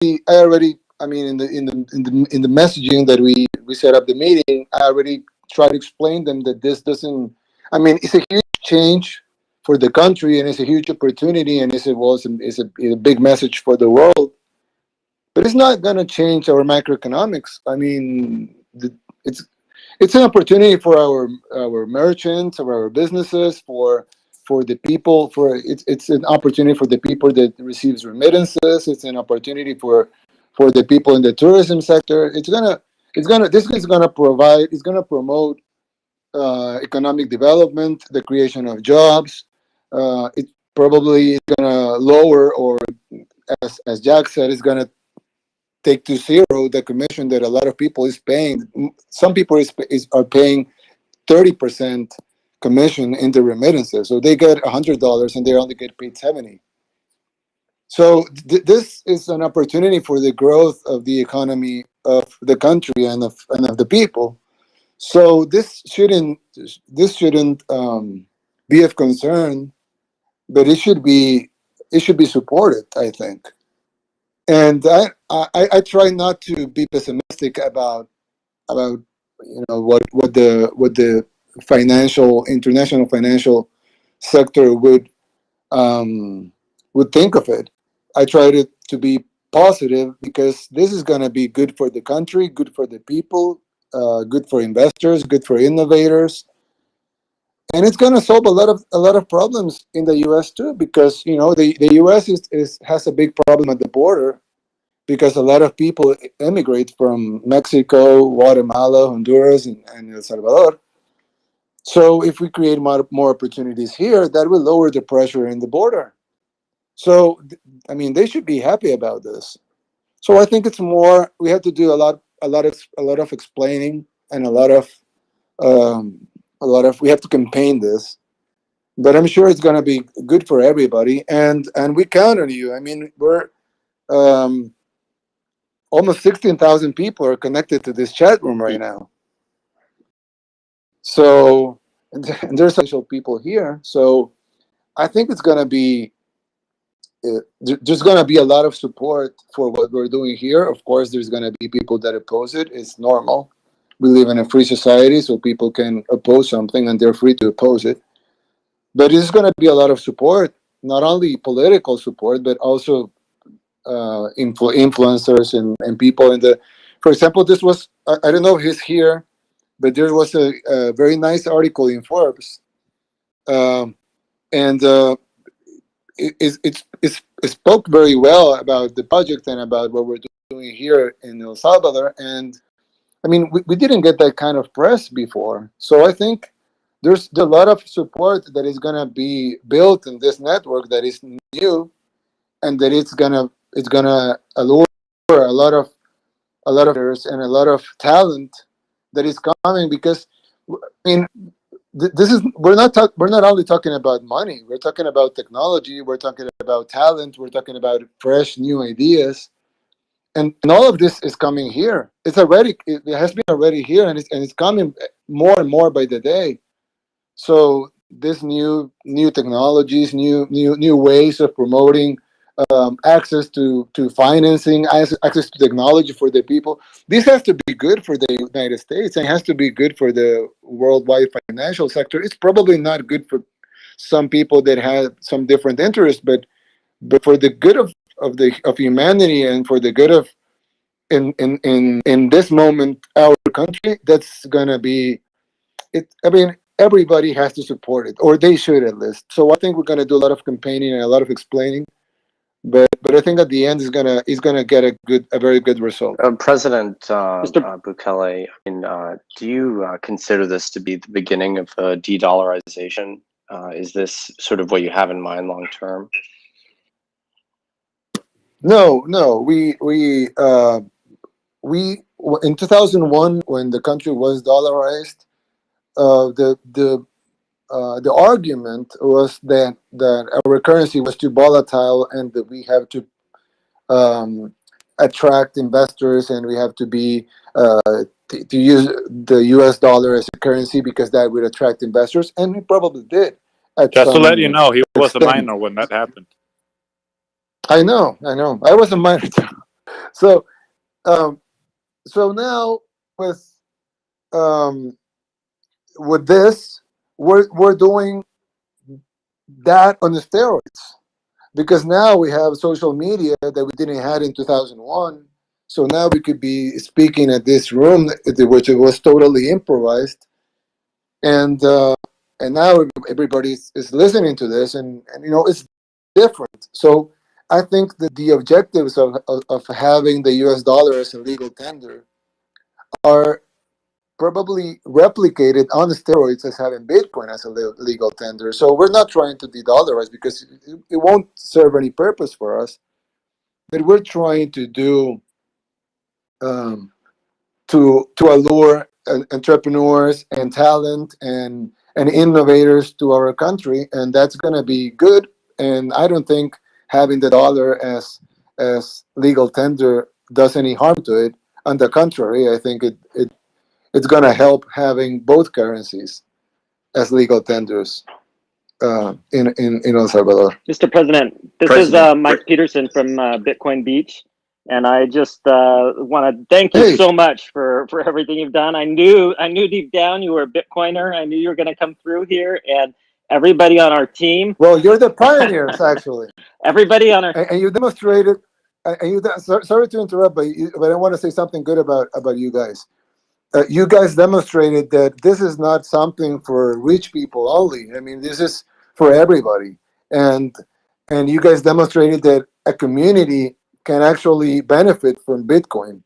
I mean, in the messaging that we set up the meeting, I already tried to explain them that this doesn't. I mean, it's a huge change for the country, and it's a huge opportunity, and it's a big message for the world. But it's not going to change our macroeconomics. I mean, it's it's an opportunity for our merchants, for our businesses, for the people. For it's an opportunity for the people that receives remittances. It's an opportunity for the people in the tourism sector. This is gonna provide. It's gonna promote economic development, the creation of jobs. It probably is gonna lower, or as Jack said, it's gonna take to zero the commission that a lot of people is paying. Some people are paying 30% commission in the remittances, so they get $100 and they only get paid 70. So this is an opportunity for the growth of the economy of the country and of the people. So this shouldn't be of concern, but it should be supported, I think. And I try not to be pessimistic about what the international financial sector would think of it. I try to be positive, because this is going to be good for the country, good for the people, good for investors, good for innovators, and it's going to solve a lot of problems in the U.S. too, because the U.S. has a big problem at the border, because a lot of people emigrate from Mexico, Guatemala, Honduras, and El Salvador. So if we create more opportunities here, that will lower the pressure in the border. So I mean, they should be happy about this. So I think it's more, we have to do a lot of explaining, and we have to campaign this. But I'm sure it's going to be good for everybody, and we count on you. I mean, we're um, almost 16,000 people are connected to this chat room right now. So, and there's social people here. So I think it's going to be, there's going to be a lot of support for what we're doing here. Of course, there's going to be people that oppose it. It's normal. We live in a free society, so people can oppose something and they're free to oppose it. But there's going to be a lot of support, not only political support, but also influencers and people in the. For example, this was, I don't know if he's here, but there was a very nice article in Forbes, and it spoke very well about the project and about what we're doing here in El Salvador. And I mean, we didn't get that kind of press before, so I think there's a lot of support that is gonna be built in this network that is new, and that it's gonna allure a lot of others and a lot of talent that is coming. Because I mean, this is we're not only talking about money. We're talking about technology. We're talking about talent. We're talking about fresh new ideas, and all of this is coming here. It has been already here, and it's coming more and more by the day. So this new technologies, new ways of promoting access to financing, access to technology for the people. This has to be good for the United States, and has to be good for the worldwide financial sector. It's probably not good for some people that have some different interests, but for the good of humanity, and for the good of in this moment our country, that's gonna be it. I mean, everybody has to support it, or they should at least. So I think we're gonna do a lot of campaigning and a lot of explaining, but I think at the end he's gonna get a very good result. President Mr. Bukele, I mean, do you consider this to be the beginning of de-dollarization? Is this sort of what you have in mind long term? No. We in 2001, when the country was dollarized, the argument was that our currency was too volatile, and that we have to um, attract investors, and we have to be to use the U.S. dollar as a currency, because that would attract investors, and we probably did at Just to let you some know, he was a extent. minor when that happened. I know. I was a minor too. So um, so now with um, this, we're doing that on the steroids, because now we have social media that we didn't have in 2001. So now we could be speaking at this room, which was totally improvised, and now everybody is listening to this, and it's different. So I think that the objectives of having the US dollar as a legal tender are probably replicated on steroids as having Bitcoin as a legal tender. So we're not trying to de-dollarize, because it won't serve any purpose for us. But we're trying to do um, to allure entrepreneurs and talent and innovators to our country, and that's going to be good. And I don't think having the dollar as legal tender does any harm to it. On the contrary, I think it's going to help having both currencies as legal tenders in El Salvador. Mr. President, this is Mike Peterson from Bitcoin Beach, and I just want to thank you so much for everything you've done. I knew deep down you were a Bitcoiner. I knew you were going to come through here, and everybody on our team. Well, you're the pioneers, actually. Everybody on our and you demonstrated. Sorry to interrupt, but I want to say something good about you guys. You guys demonstrated that this is not something for rich people only. I mean, this is for everybody, and you guys demonstrated that a community can actually benefit from Bitcoin.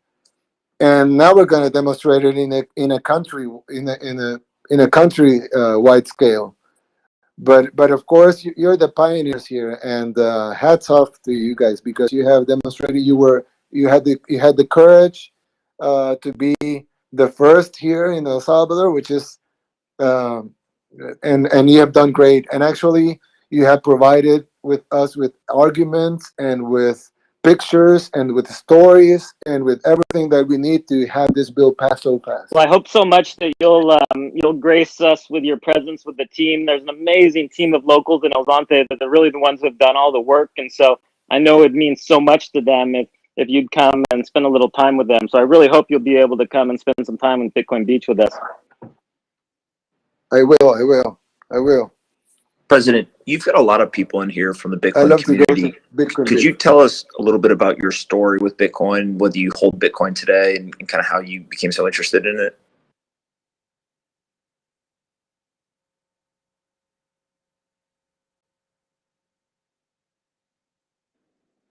And now we're going to demonstrate it in a country wide scale. But of course, you're the pioneers here, and hats off to you guys, because you have demonstrated you had the courage to be the first here in El Salvador, which is and you have done great. And actually, you have provided with us with arguments and with pictures and with stories and with everything that we need to have this bill passed so fast. Well, I hope so much that you'll grace us with your presence with the team. There's an amazing team of locals in El Zonte that are really the ones who have done all the work, and so I know it means so much to them if you'd come and spend a little time with them. So I really hope you'll be able to come and spend some time in Bitcoin Beach with us. I will. President, you've got a lot of people in here from the Bitcoin community. Could you tell us a little bit about your story with Bitcoin, whether you hold Bitcoin today, and kind of how you became so interested in it?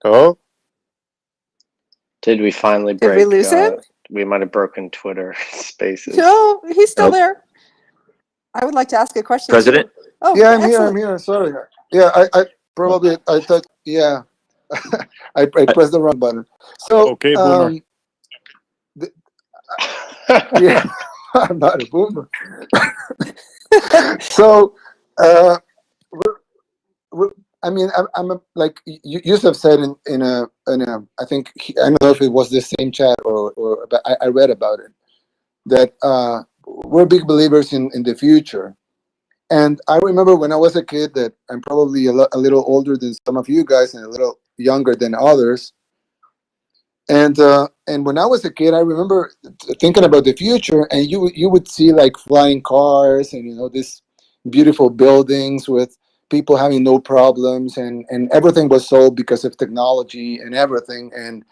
Oh, Did we finally break? Did we lose him? We might have broken Twitter Spaces. No, he's still there. I would like to ask a question. President? Oh, yeah, excellent. I'm here. Sorry. Yeah, I thought. Yeah, I pressed the wrong button. So okay, boomer. Yeah, I'm not a boomer. So, I mean, I'm like you have said in a I think I don't know if it was the same chat or but I read about it, that we're big believers in the future. And I remember when I was a kid, that I'm probably a little older than some of you guys and a little younger than others. And when I was a kid, I remember thinking about the future, and you would see like flying cars and these beautiful buildings with people having no problems, and everything was solved because of technology and everything, and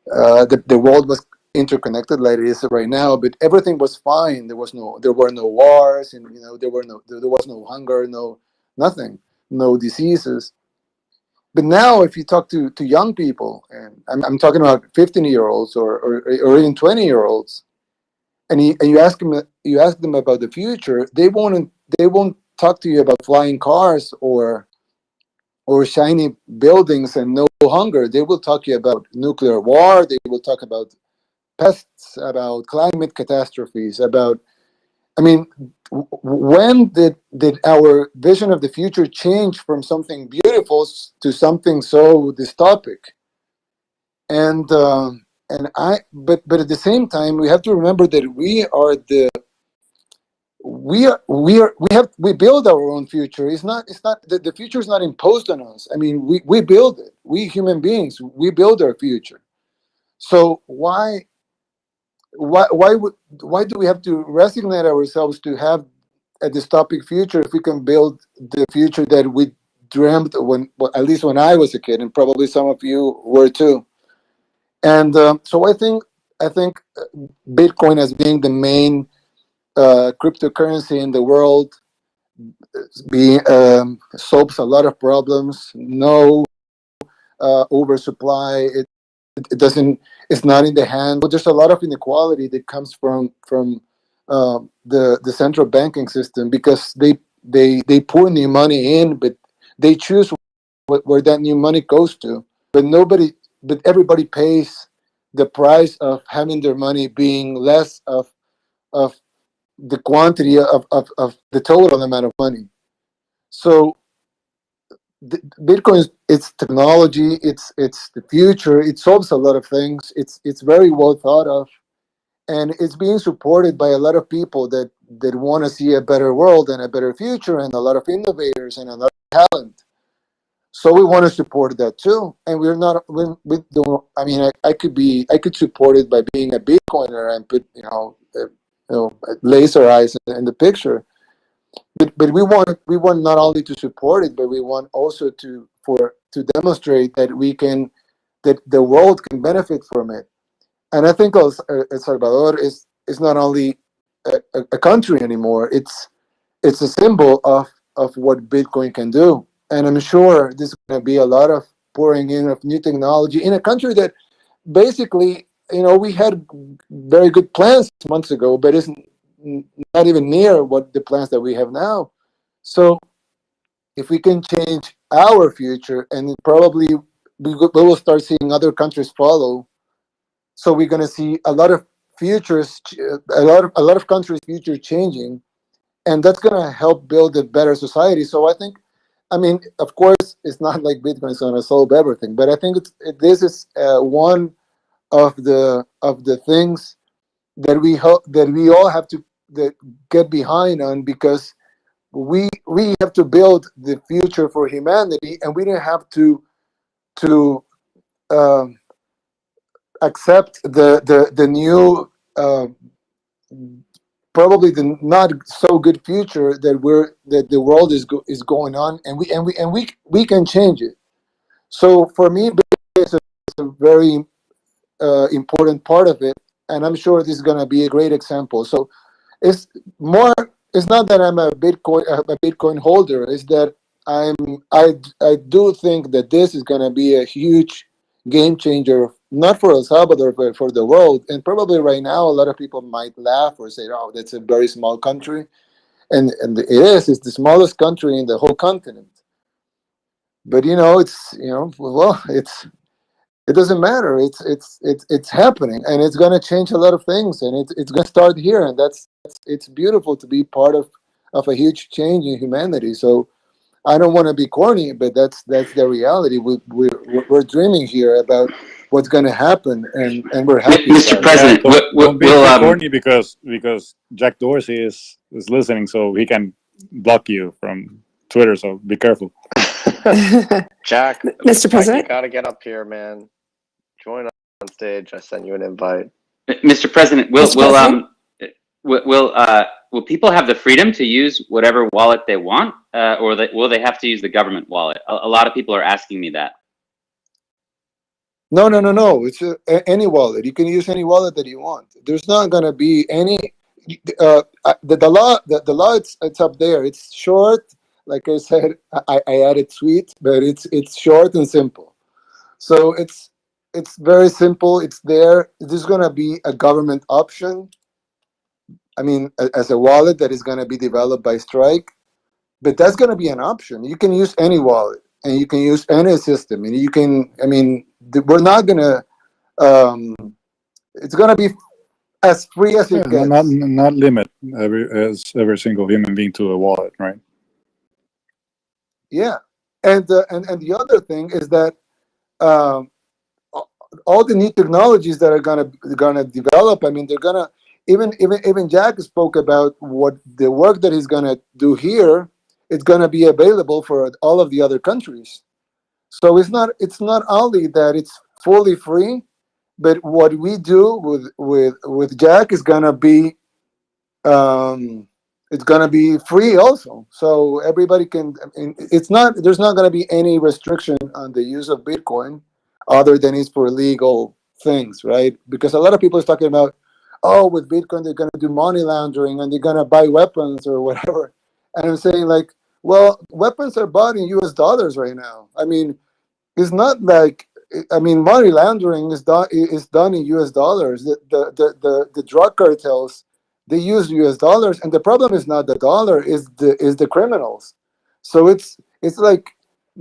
the world was interconnected like it is right now, but everything was fine. There were no wars, and there was no hunger, nothing, no diseases. But now, if you talk to young people, and I'm talking about 15-year-olds or even 20-year-olds, and you ask them about the future, they won't talk to you about flying cars or shiny buildings and no hunger. They will talk to you about nuclear war. They will talk about pests, about climate catastrophes, about. I mean, when did our vision of the future change from something beautiful to something so dystopic? But at the same time, we have to remember that we build our own future. It's not the future is not imposed on us. I mean, we build it. We human beings, we build our future. So why do we have to resignate ourselves to have a dystopic future if we can build the future that we dreamt when, well, at least when I was a kid, and probably some of you were too. And so I think Bitcoin as being the main cryptocurrency in the world solves a lot of problems. No oversupply. It doesn't. It's not in the hand. But there's a lot of inequality that comes from the central banking system, because they pour new money in, but they choose where that new money goes to. But everybody pays the price of having their money being less of the quantity of the total amount of money. So Bitcoin, it's technology, it's the future. It solves a lot of things. It's very well thought of, and it's being supported by a lot of people that want to see a better world and a better future, and a lot of innovators and a lot of talent. So we want to support that too. And we're not we don't. I mean, I could support it by being a Bitcoiner and put laser eyes in the picture. But we want not only to support it, but we want also to demonstrate that that the world can benefit from it. And I think El Salvador is not only a country anymore. It's a symbol of what Bitcoin can do. And I'm sure there's going to be a lot of pouring in of new technology in a country that basically, we had very good plans months ago, but isn't not even near what the plans that we have now. So if we can change our future, and probably we will start seeing other countries follow. So we're going to see a lot of futures, a lot of countries' future changing, and that's going to help build a better society. So I mean, of course, it's not like Bitcoin is going to solve everything, but I think this is one of the things that we all have to get behind on, because we have to build the future for humanity, and we don't have to um, accept the new probably the not so good future that the world is going on, and we can change it. So for me, it's a very important part of it, and I'm sure this is going to be a great example. So it's more. It's not that I'm a Bitcoin holder. It's that I do think that this is going to be a huge game changer, not for El Salvador, but for the world. And probably right now, a lot of people might laugh or say, "Oh, that's a very small country," and it is. It's the smallest country in the whole continent. But well, it doesn't matter. It's happening, and it's going to change a lot of things, and it's going to start here, and it's beautiful to be part of a huge change in humanity. So I don't want to be corny, but that's the reality. We're dreaming here about what's going to happen, and we're happy. Mr. President, don't be too corny, because Jack Dorsey is listening, so he can block you from Twitter. So be careful. Jack, Mr. President? You gotta get up here, man. Join us on stage. I sent you an invite. Mr. President, will people have the freedom to use whatever wallet they want, or will they have to use the government wallet? A lot of people are asking me that. No. It's any wallet. You can use any wallet that you want. There's not going to be any. The law. It's up there. It's short. Like I said, I added sweet, but it's short and simple. So it's very simple. It's there. There's going to be a government option. I mean, as a wallet that is going to be developed by Strike, but that's going to be an option. You can use any wallet, and you can use any system, and you can. I mean, we're not going to. It's going to be as free as it gets. Not limit every single human being to a wallet, right? Yeah, and the other thing is that all the new technologies that are gonna develop. I mean, they're gonna even Jack spoke about what the work that he's gonna do here. It's gonna be available for all of the other countries. So it's not only that it's fully free, But what we do with Jack is gonna be it's gonna be free also. So everybody can. I mean, it's not. There's not gonna be any restriction on the use of Bitcoin, other than it's for legal things, right? Because a lot of people is talking about, oh, with Bitcoin they're gonna do money laundering and they're gonna buy weapons or whatever. And I'm saying like, well, weapons are bought in U.S. dollars right now. I mean, it's not like, I mean, money laundering is done in U.S. dollars. The drug cartels, they use U.S. dollars, and the problem is not the dollar, is the criminals. So it's like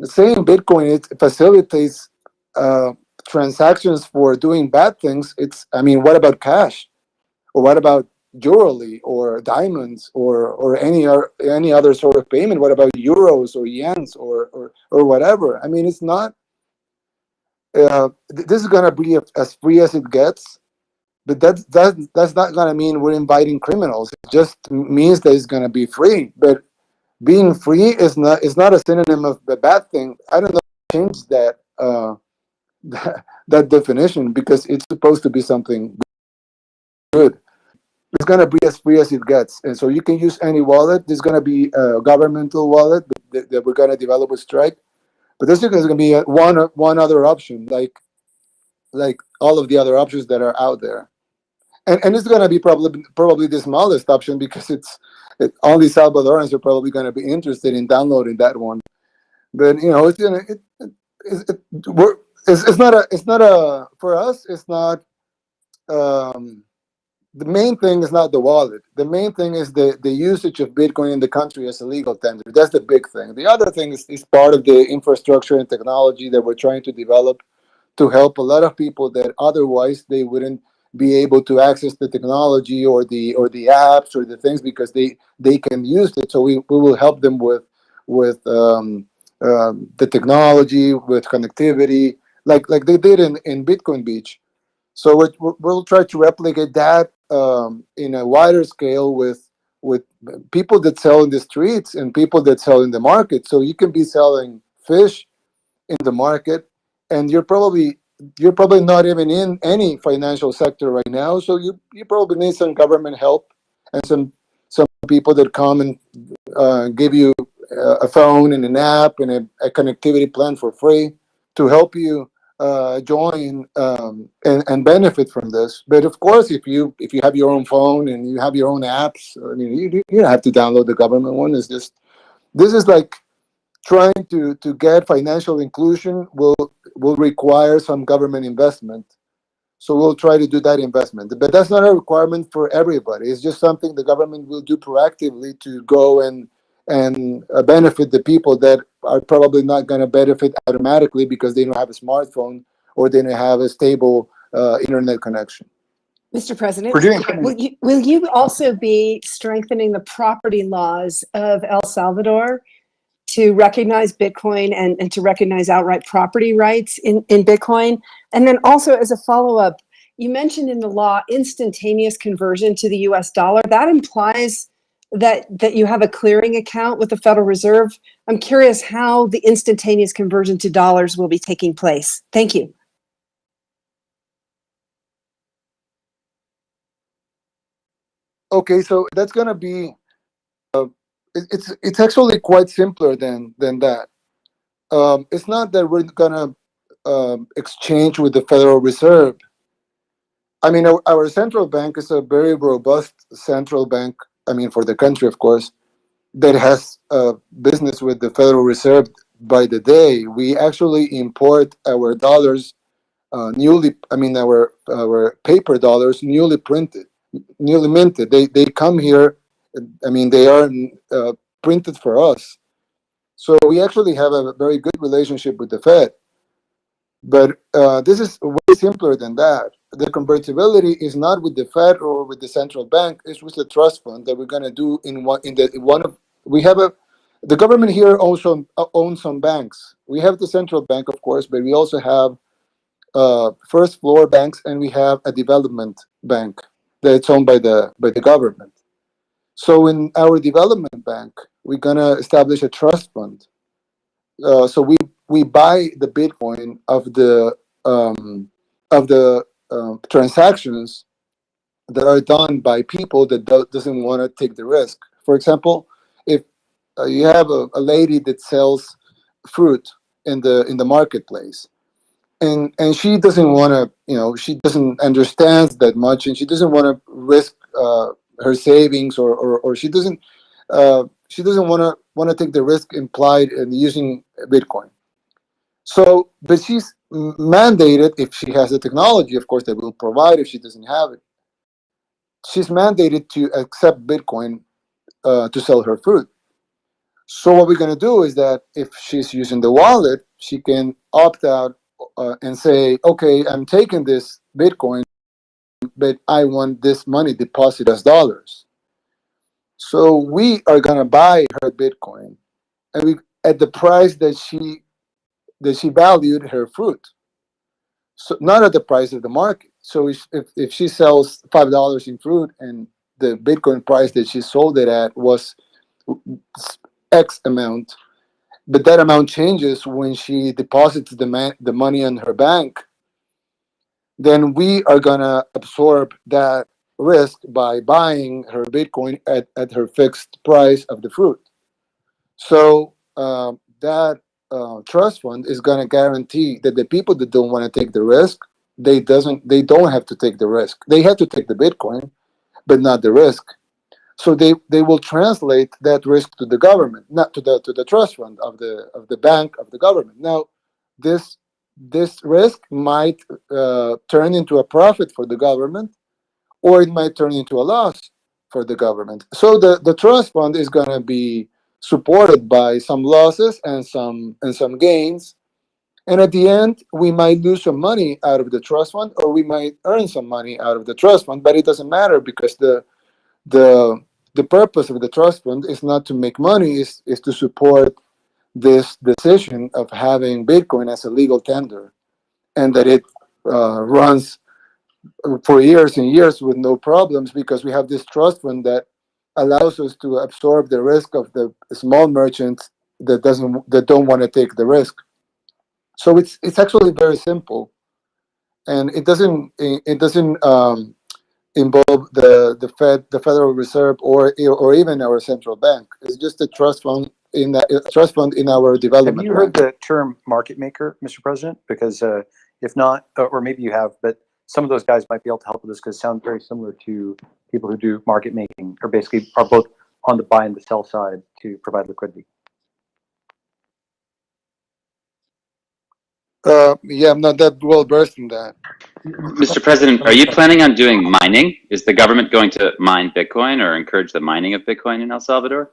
saying Bitcoin, it facilitates uh, transactions for doing bad things. It's, I mean, what about cash, or what about jewelry or diamonds, or any other sort of payment? What about euros or yens or whatever? I mean, it's not this is gonna be as free as it gets, but that's not gonna mean we're inviting criminals. It just means that it's gonna be free. But being free is not a synonym of the bad thing. I don't know. Change that that definition, because it's supposed to be something good. It's gonna be as free as it gets, and so you can use any wallet. There's gonna be a governmental wallet that we're gonna develop with Strike, but there's gonna be one other option, like all of the other options that are out there. And it's going to be probably the smallest option, because only Salvadorans are probably going to be interested in downloading that one. But it's gonna it, we're, it's not a for us. It's not um, the main thing is not the wallet. The main thing is the usage of Bitcoin in the country as a legal tender. That's the big thing. The other thing is part of the infrastructure and technology that we're trying to develop to help a lot of people that otherwise they wouldn't be able to access the technology or the apps or the things, because they can use it. So we will help them with the technology, with connectivity, like they did in Bitcoin Beach. So we'll try to replicate that in a wider scale with people that sell in the streets and people that sell in the market. So you can be selling fish in the market, and you're probably not even in any financial sector right now. So you probably need some government help, and some people that come and give you a phone and an app and a connectivity plan for free to help you join and benefit from this. But of course, if you have your own phone and you have your own apps, I mean, you don't have to download the government one. It's just, this is like trying to get financial inclusion will require some government investment. So we'll try to do that investment. But that's not a requirement for everybody. It's just something the government will do proactively to go and benefit the people that are probably not going to benefit automatically because they don't have a smartphone or they don't have a stable internet connection. Mr. President, Virginia. will you also be strengthening the property laws of El Salvador to recognize Bitcoin and to recognize outright property rights in Bitcoin? And then also, as a follow-up, you mentioned in the law instantaneous conversion to the US dollar. That implies that you have a clearing account with the Federal Reserve. I'm curious how the instantaneous conversion to dollars will be taking place. Thank you. Okay, so that's going to be it's actually quite simpler than that. It's not that we're gonna exchange with the Federal Reserve. I mean, our central bank is a very robust central bank. I mean, for the country, of course, that has business with the Federal Reserve by the day. We actually import our dollars newly. I mean, our paper dollars newly printed, newly minted. They come here. I mean, they are printed for us. So we actually have a very good relationship with the Fed. But this is way simpler than that. The convertibility is not with the Fed or with the central bank. It's with the trust fund that we're going to do in one of. We have the government here also owns some banks. We have the central bank, of course, but we also have first floor banks, and we have a development bank that's owned by the government. So in our development bank, we're gonna establish a trust fund. So we buy the Bitcoin of the transactions that are done by people that doesn't want to take the risk. For example, if you have a lady that sells fruit in the marketplace, and she doesn't want to, she doesn't understand that much, and she doesn't want to risk her savings, or she doesn't want to take the risk implied in using Bitcoin. So, but she's mandated, if she has the technology, of course, that will provide. If she doesn't have it, she's mandated to accept Bitcoin to sell her fruit. So what we're going to do is that if she's using the wallet, she can opt out and say, okay, I'm taking this Bitcoin, but I want this money deposited as dollars. So we are going to buy her Bitcoin, and we at the price that she valued her fruit. So not at the price of the market. So if she sells $5 in fruit, and the Bitcoin price that she sold it at was X amount, but that amount changes when she deposits the money in her bank, then we are gonna absorb that risk by buying her Bitcoin at her fixed price of the fruit. So that trust fund is gonna guarantee that the people that don't want to take the risk, they don't have to take the risk. They have to take the Bitcoin, but not the risk. So they will translate that risk to the government, not to the trust fund of the bank of the government. Now, this risk might turn into a profit for the government, or it might turn into a loss for the government. So the trust fund is going to be supported by some losses and some gains. And at the end, we might lose some money out of the trust fund, or we might earn some money out of the trust fund. But it doesn't matter, because the purpose of the trust fund is not to make money, is to support this decision of having Bitcoin as a legal tender, and that it runs for years and years with no problems, because we have this trust fund that allows us to absorb the risk of the small merchants that don't want to take the risk. So it's actually very simple, and it doesn't involve the Federal Reserve, or even our central bank. It's just a trust fund in our development. Have you heard the term market maker, Mr. President? Because if not, or maybe you have, but some of those guys might be able to help with this, because it sounds very similar to people who do market making, or basically are both on the buy and the sell side to provide liquidity. Yeah, I'm not that well versed in that. Mr. President, are you planning on doing mining? Is the government going to mine Bitcoin or encourage the mining of Bitcoin in El Salvador?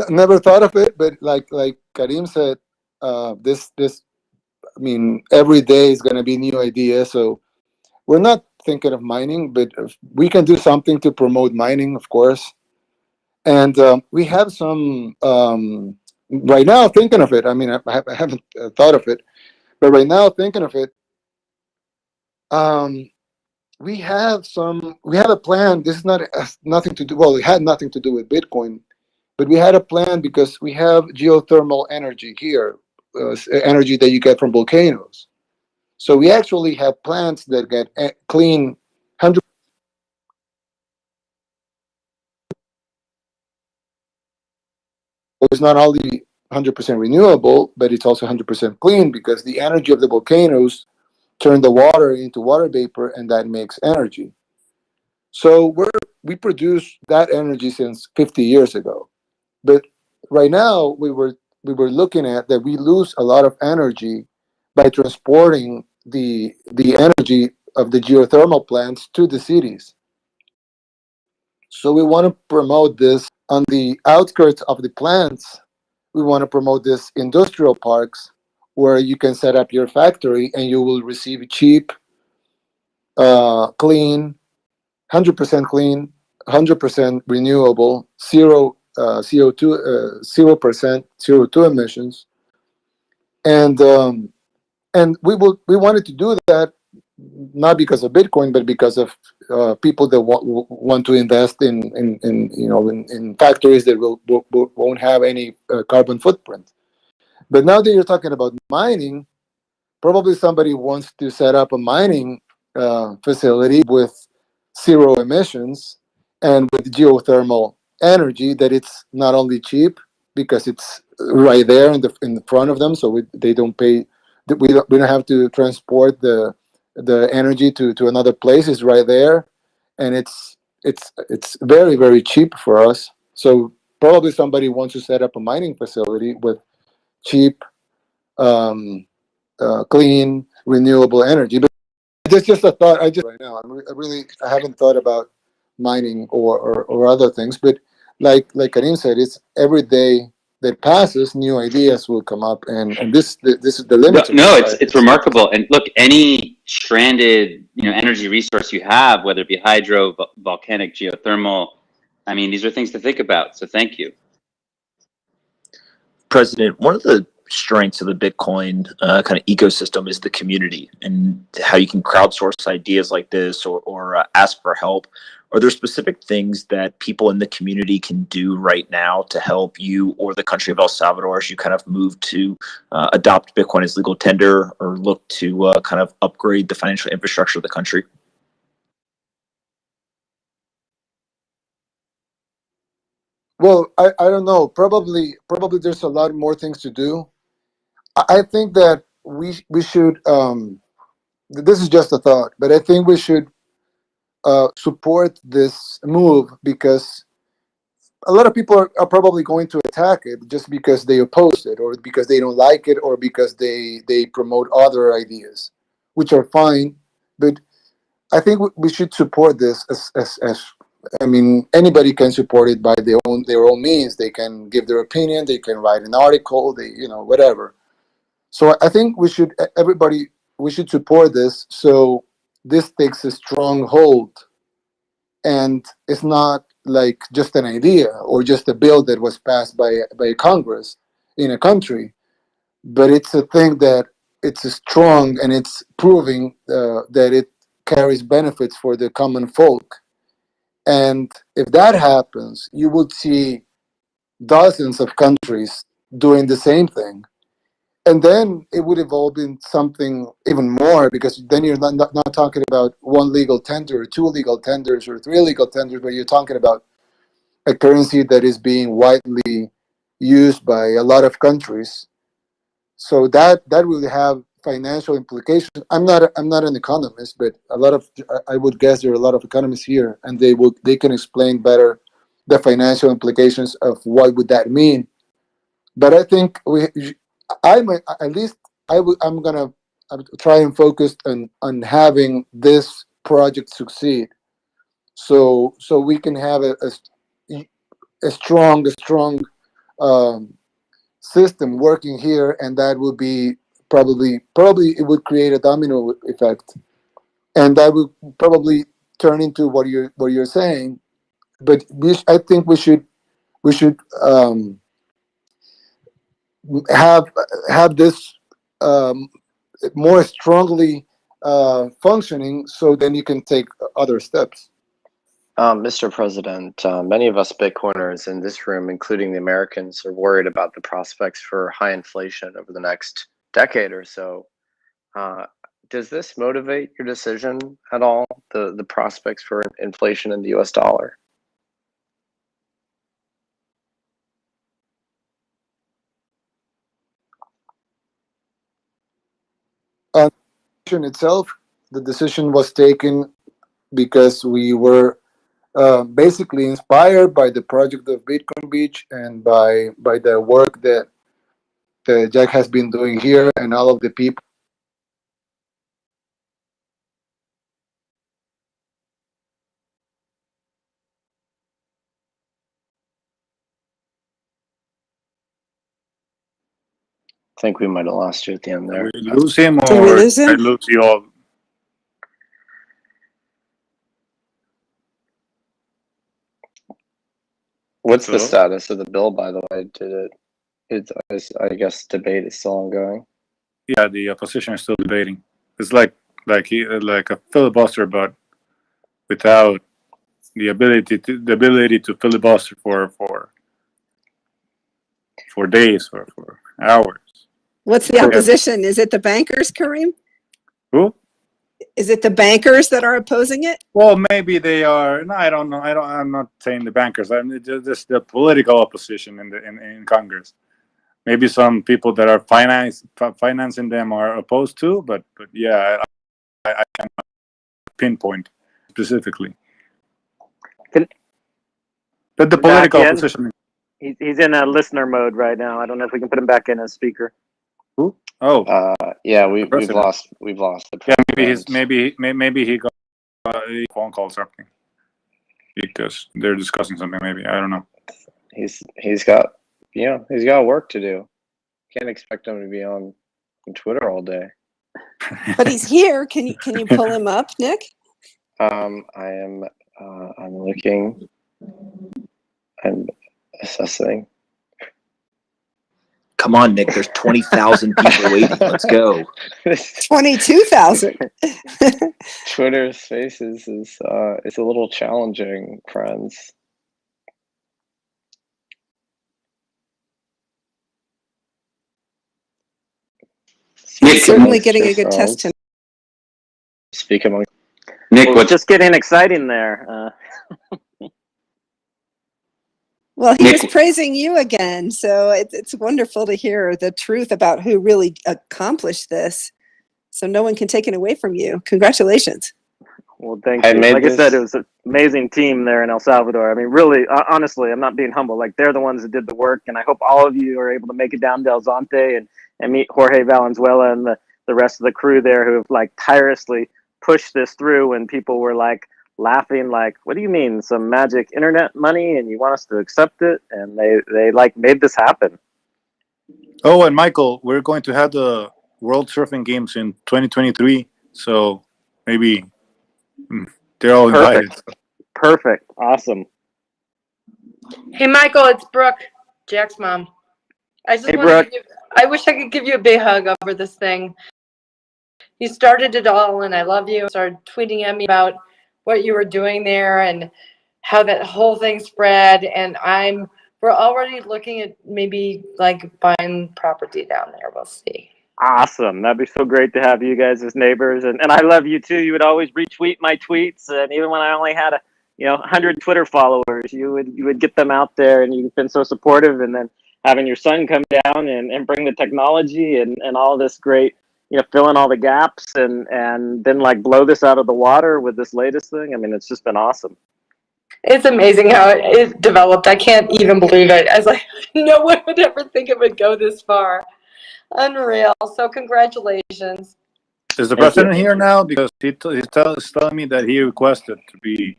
Never thought of it, but like Karim said, this I mean, every day is going to be new ideas. So we're not thinking of mining, but we can do something to promote mining, of course. And we have some right now thinking of it. I mean, I haven't thought of it, but right now thinking of it, we have a plan. This is not nothing to do. Well, it had nothing to do with Bitcoin, but we had a plan because we have geothermal energy here, energy that you get from volcanoes. So we actually have plants that get clean 100. It's not only 100% renewable, but it's also 100% clean, because the energy of the volcanoes turn the water into water vapor, and that makes energy. So we produce that energy since 50 years ago. But right now we were looking at that we lose a lot of energy by transporting the energy of the geothermal plants to the cities. So we want to promote this on the outskirts of the plants. We want to promote this industrial parks, where you can set up your factory and you will receive cheap, clean, 100% clean, 100% renewable, zero CO2, 0% CO2 emissions, and we wanted to do that not because of Bitcoin, but because of people that want to invest in factories that won't have any carbon footprint. But now that you're talking about mining, probably somebody wants to set up a mining facility with zero emissions and with geothermal energy that it's not only cheap because it's right there in the front of them, so they don't pay. We don't have to transport the energy to another place. It's right there, and it's very very cheap for us. So probably somebody wants to set up a mining facility with cheap, clean, renewable energy. But it's just a thought. I just right now. I haven't thought about mining or other things. But like Karim said, it's every day that passes, new ideas will come up, and this is the No, limit to no, it, it's right? it's remarkable. And look, any stranded, energy resource you have, whether it be hydro, volcanic, geothermal, I mean, these are things to think about. So thank you. President, one of the strengths of the Bitcoin kind of ecosystem is the community and how you can crowdsource ideas like this or ask for help. Are there specific things that people in the community can do right now to help you or the country of El Salvador as you kind of move to adopt Bitcoin as legal tender or look to kind of upgrade the financial infrastructure of the country? Well, I don't know. Probably there's a lot more things to do. I think that we should. This is just a thought, but I think we should support this move because a lot of people are probably going to attack it just because they oppose it or because they don't like it or because they promote other ideas, which are fine. But I think we should support this as I mean, anybody can support it by their own means. They can give their opinion. They can write an article. Whatever. So I think we should support this. So this takes a strong hold, and it's not like just an idea or just a bill that was passed by Congress in a country, but it's a thing that it's strong and it's proving that it carries benefits for the common folk. And if that happens, you would see dozens of countries doing the same thing. And then it would evolve in something even more because then you're not talking about one legal tender or two legal tenders or three legal tenders, but you're talking about a currency that is being widely used by a lot of countries. So that will have financial implications. I'm not an economist, but I would guess there are a lot of economists here, and they can explain better the financial implications of what would that mean. But I think at least I'm gonna try and focus on having this project succeed, so we can have a strong um, system working here, and that would be probably it would create a domino effect, and that would probably turn into what you're saying. But I think we should have this um, more strongly functioning, so then you can take other steps. Mr. President, many of us Bitcoiners in this room, including the Americans, are worried about the prospects for high inflation over the next decade or so. Does this motivate your decision at all, the prospects for inflation in the US dollar? Itself, the decision was taken because we were basically inspired by the project of Bitcoin Beach and by the work that Jack has been doing here and all of the people. I think we might have lost you at the end there. We lose him Did we or lose him? I lose you all. What's the Hello? status of the bill, by the way? I guess debate is still ongoing. Yeah, the opposition is still debating. It's like a filibuster, but without the ability to filibuster for days or for hours. What's the opposition? Is it the bankers, Kareem? Who? Is it the bankers that are opposing it? Well, maybe they are. No, I don't know. I'm not saying the bankers. I'm just the political opposition in Congress. Maybe some people that are financing them are opposed to, but yeah, I can't pinpoint specifically. But the political opposition. He's in a listener mode right now. I don't know if we can put him back in as speaker. Who? Oh, yeah, we've lost the president. Yeah, maybe he got a phone call or something because they're discussing something. Maybe I don't know. He's got work to do. Can't expect him to be on Twitter all day. But he's here. Can you pull him up, Nick? I'm looking. I'm assessing. Come on, Nick. There's 20,000 people waiting. Let's go. 22,000. Twitter Spaces is a little challenging, friends. He's certainly getting a good test tonight. Speak among Nick, Well, what's just getting exciting there. Well, he Nick- was praising you again, so it's wonderful to hear the truth about who really accomplished this. So no one can take it away from you. Congratulations. Well, thank you. Like I said, it was an amazing team there in El Salvador. I mean, really, honestly, I'm not being humble. Like, they're the ones that did the work, and I hope all of you are able to make it down to El Zonte and meet Jorge Valenzuela and the rest of the crew there who have, like, tirelessly pushed this through when people were, like, laughing, like, what do you mean, some magic internet money, and you want us to accept it? And they like, made this happen. Oh, and Michael, we're going to have the World Surfing Games in 2023, so maybe they're all invited. Perfect. Awesome. Hey, Michael, it's Brooke, Jack's mom. I just Hey, wanted Brooke. to I wish I could give you a big hug over this thing. You started it all, and I love you. Started tweeting at me about what you were doing there and how that whole thing spread. And we're already looking at maybe like buying property down there. We'll see. Awesome. That'd be so great to have you guys as neighbors. And I love you too. You would always retweet my tweets. And even when I only had 100 Twitter followers, you would get them out there, and you've been so supportive. And then having your son come down and bring the technology and all this great, fill in all the gaps and then like blow this out of the water with this latest thing. I mean, it's just been awesome. It's amazing how it developed. I can't even believe it. I was like, no one would ever think it would go this far. Unreal. So congratulations. Is the president here now? Because he's telling me that he requested to be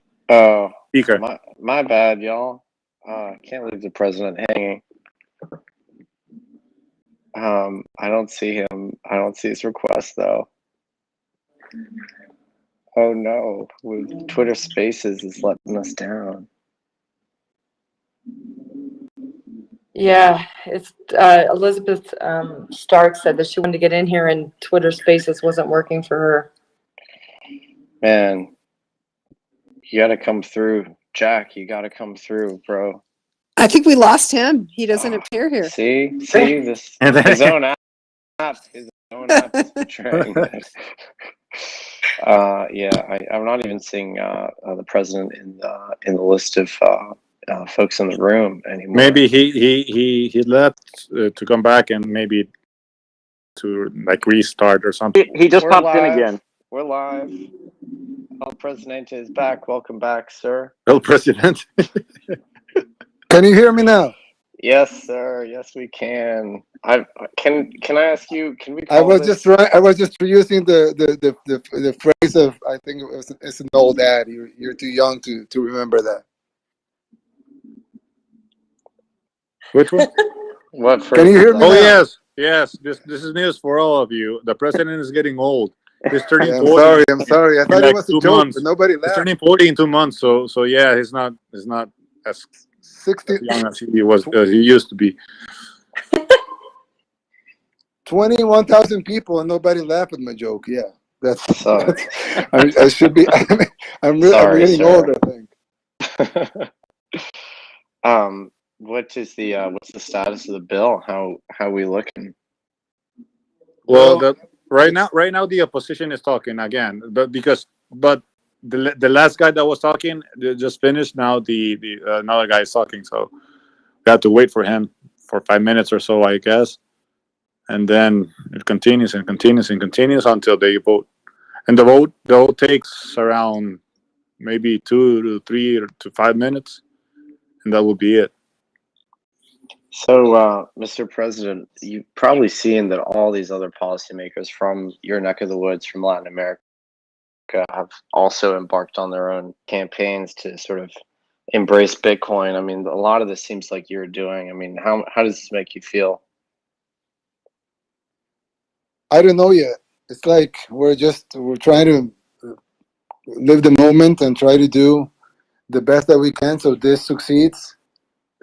speaker. My bad, y'all. Can't leave the president hanging. I don't see him. I don't see his request though. Oh no, with Twitter Spaces is letting us down. Yeah, it's Elizabeth Stark said that she wanted to get in here and Twitter Spaces wasn't working for her. Man, you gotta come through, Jack. You gotta come through, bro. I think we lost him. He doesn't appear here. See this. His own app is betraying. I'm not even seeing the president in the list of folks in the room anymore. Maybe he left to come back and maybe to like restart or something. He just We're popped live. in again. We're live. El Presidente is back. Welcome back, sir. El Presidente. Can you hear me now? Yes, sir. Yes, we can. Can I ask you? Can we? I was just using the phrase of, I think it's an old ad. You're too young to remember that. Which one? What phrase? Can you hear me? Oh now? yes. This is news for all of you. The president is getting old. He's turning Yeah, 40. I'm sorry. I thought like it was a 2 joke, months. but nobody He's laughed. turning 40 in 2 months. So yeah, he's not as 60, young as he was he used to be. 21,000 people and nobody laughed at my joke. Yeah, that's. Sorry. I should be. I'm getting sir. old, I think. What's the status of the bill? How we looking? Well, Well, right now the opposition is talking again, but the last guy that was talking just finished. Now the another guy is talking, so we have to wait for him for 5 minutes or so, I guess, and then it continues and continues and continues until they vote. And the vote takes around maybe 2 to 3 to 5 minutes, and that will be it. So, Mr. President, you've probably seen that all these other policymakers from your neck of the woods, from Latin America, have also embarked on their own campaigns to sort of embrace Bitcoin. I mean, a lot of this seems like you're doing. I mean, how does this make you feel? I don't know yet. It's like we're trying to live the moment and try to do the best that we can so this succeeds.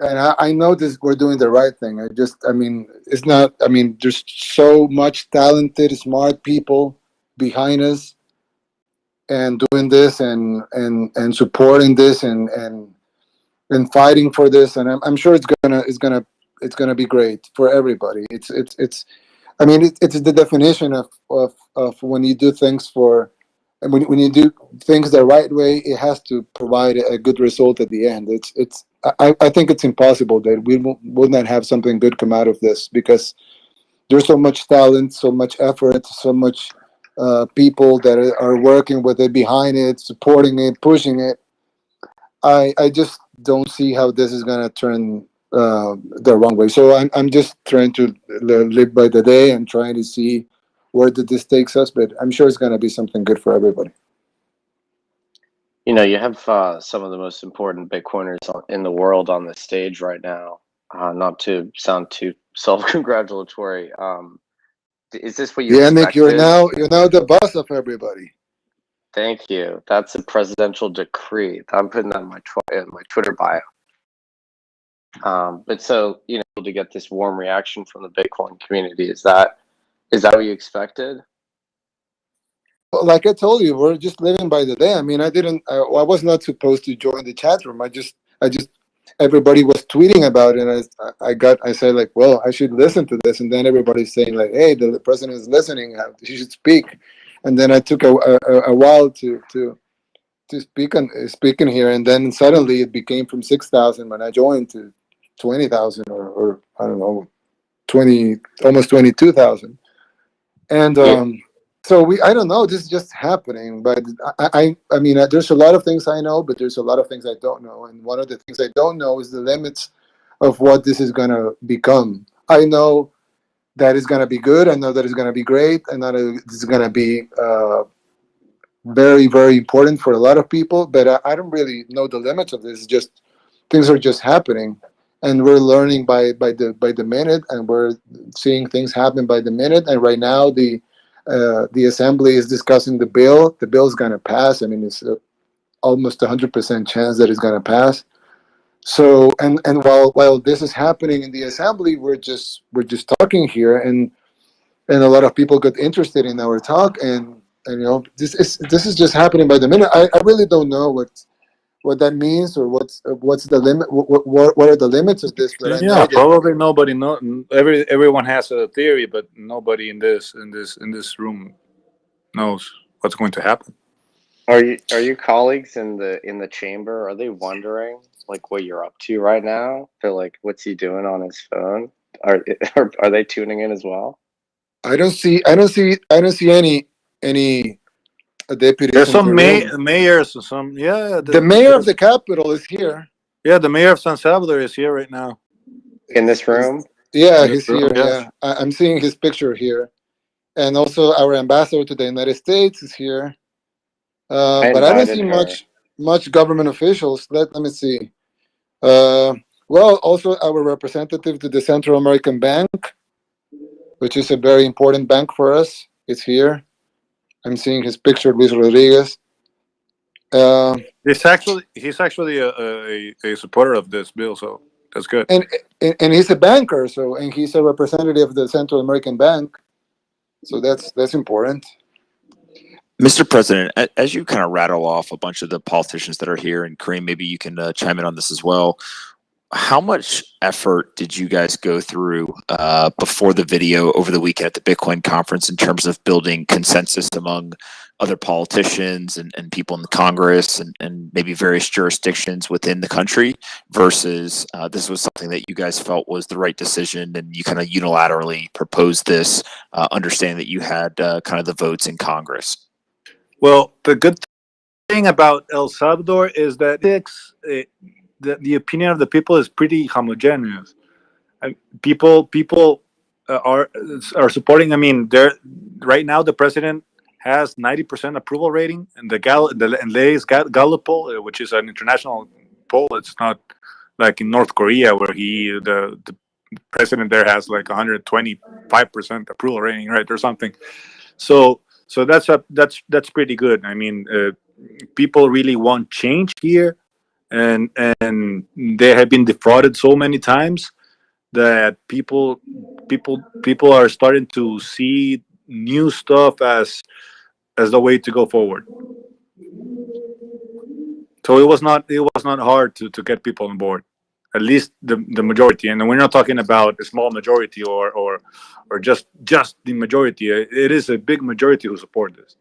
And I know this we're doing the right thing. I mean, it's not. I mean, there's so much talented, smart people behind us and doing this and supporting this and fighting for this. And I'm sure it's gonna be great for everybody. It's I mean, it's the definition of when you do things for, and when you do things the right way, it has to provide a good result at the end. I think it's impossible that we will not have something good come out of this because there's so much talent, so much effort, so much people that are working with it, behind it, supporting it, pushing it. I just don't see how this is gonna turn the wrong way. So I'm just trying to live by the day and trying to see where this takes us. But I'm sure it's gonna be something good for everybody. You know, you have some of the most important Bitcoiners in the world on the stage right now. Not to sound too self-congratulatory. Is this what you Yeah, Nick, you're expected? now the boss of everybody. Thank you. That's a presidential decree. I'm putting that in my Twitter bio. But so, you know, to get this warm reaction from the Bitcoin community, is that what you expected? Well, like I told you, we're just living by the day. I mean, I was not supposed to join the chat room. I just, everybody was tweeting about it. And I said like, well, I should listen to this. And then everybody's saying like, hey, the president is listening. He should speak. And then I took a while to speak in here. And then suddenly it became from 6,000 when I joined to 20,000 or I don't know, 20, almost 22,000. And Yeah. so I don't know, this is just happening. But I mean, there's a lot of things I know, but there's a lot of things I don't know. And one of the things I don't know is the limits of what this is going to become. I know that it's going to be good. I know that it's going to be great. I know that it's going to be very, very important for a lot of people, but I don't really know the limits of this. It's just things are just happening, and we're learning by the minute, and we're seeing things happen by the minute. And right now, the assembly is discussing the bill. The bill is going to pass. I mean, it's almost 100% chance that it's going to pass. So, and while this is happening in the assembly, we're just talking here, and a lot of people got interested in our talk, and this is just happening by the minute. I really don't know what that means or what's the limit, what are the limits of this, but I Yeah, know that probably nobody know. Everyone has a theory, but nobody in this room knows what's going to happen. Are you colleagues in the chamber? Are they wondering like what you're up to right now? They're like, what's he doing on his phone? Are they tuning in as well? I don't see any deputies There's in the some room. mayors, The mayor of the capital is here. the mayor of San Salvador is here right now In this room? Yeah, in this he's room. here. Yes. Yeah, I'm seeing his picture here, and also our ambassador to the United States is here. I But I don't invited see her. much government officials. Let me see. Uh, well, also our representative to the Central American Bank, which is a very important bank for us, is here. I'm seeing his picture, Luis Rodriguez. Uh, He's actually a supporter of this bill, so that's good. and he's a banker, so and he's a representative of the Central American Bank, so that's important. Mr. President, as you kind of rattle off a bunch of the politicians that are here, and Kareem, maybe you can chime in on this as well. how much effort did you guys go through before the video over the weekend at the Bitcoin conference in terms of building consensus among other politicians and people in the Congress and maybe various jurisdictions within the country versus this was something that you guys felt was the right decision and you kind of unilaterally proposed this, understanding that you had kind of the votes in Congress? Well, the good thing about El Salvador is that the opinion of the people is pretty homogeneous. People are supporting. I mean, they're right now the president has 90% approval rating, and the latest Gallup poll, which is an international poll. It's not like in North Korea where the president there has like 125% approval rating, right, or something. So that's pretty good. I mean, people really want change here, and they have been defrauded so many times that people are starting to see new stuff as the way to go forward. So it was not hard to get people on board, at least the majority. And we're not talking about a small majority or just the majority. It is a big majority who support this.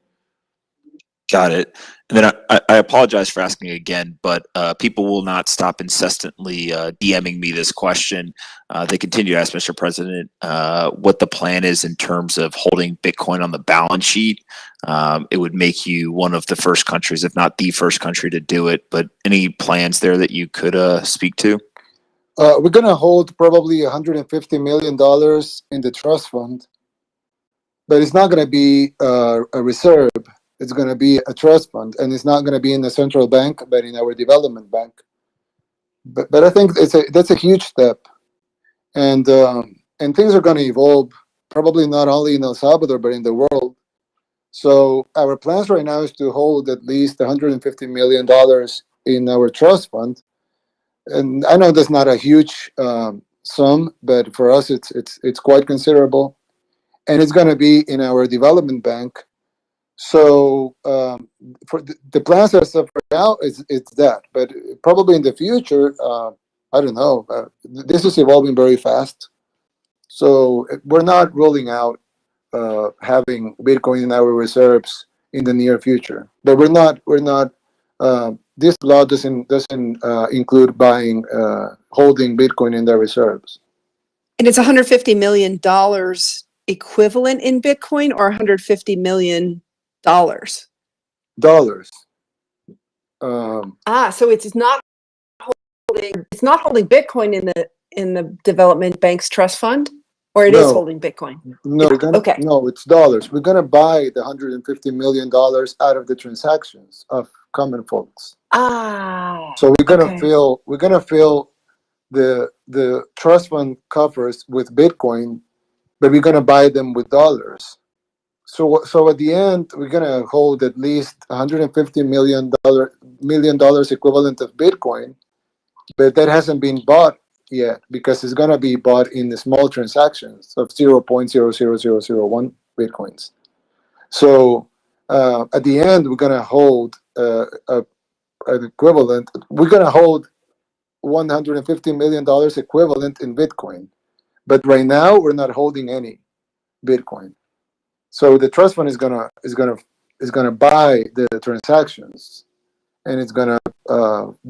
Got it. And then I apologize for asking again, but people will not stop incessantly DMing me this question. They continue to ask Mr. President what the plan is in terms of holding Bitcoin on the balance sheet. It would make you one of the first countries, if not the first country, to do it. But any plans there that you could speak to? We're going to hold probably $150 million in the trust fund, but it's not going to be a reserve. It's going to be a trust fund, and it's not going to be in the central bank, but in our development bank. But I think that's a huge step, and things are going to evolve, probably not only in El Salvador but in the world. So our plans right now is to hold at least $150 million in our trust fund, and I know that's not a huge sum, but for us it's quite considerable, and it's going to be in our development bank. So for the plans as of right now, it's that. But probably in the future, I don't know. This is evolving very fast. So we're not ruling out having Bitcoin in our reserves in the near future. But we're not. This law doesn't include buying, holding Bitcoin in their reserves. And it's $150 million equivalent in Bitcoin, or $150 million? Dollars. So it's not holding Bitcoin in the development bank's trust fund, or it is holding Bitcoin. No, it's dollars. We're gonna buy the $150 million out of the transactions of common folks. So we're gonna fill the trust fund coffers with Bitcoin, but we're gonna buy them with dollars. So at the end, we're gonna hold at least $150 million equivalent of Bitcoin, but that hasn't been bought yet because it's gonna be bought in the small transactions of 0.00001 Bitcoins. So at the end, we're gonna hold an equivalent. We're gonna hold $150 million equivalent in Bitcoin, but right now we're not holding any Bitcoin. So the trust fund is gonna buy the transactions, and it's gonna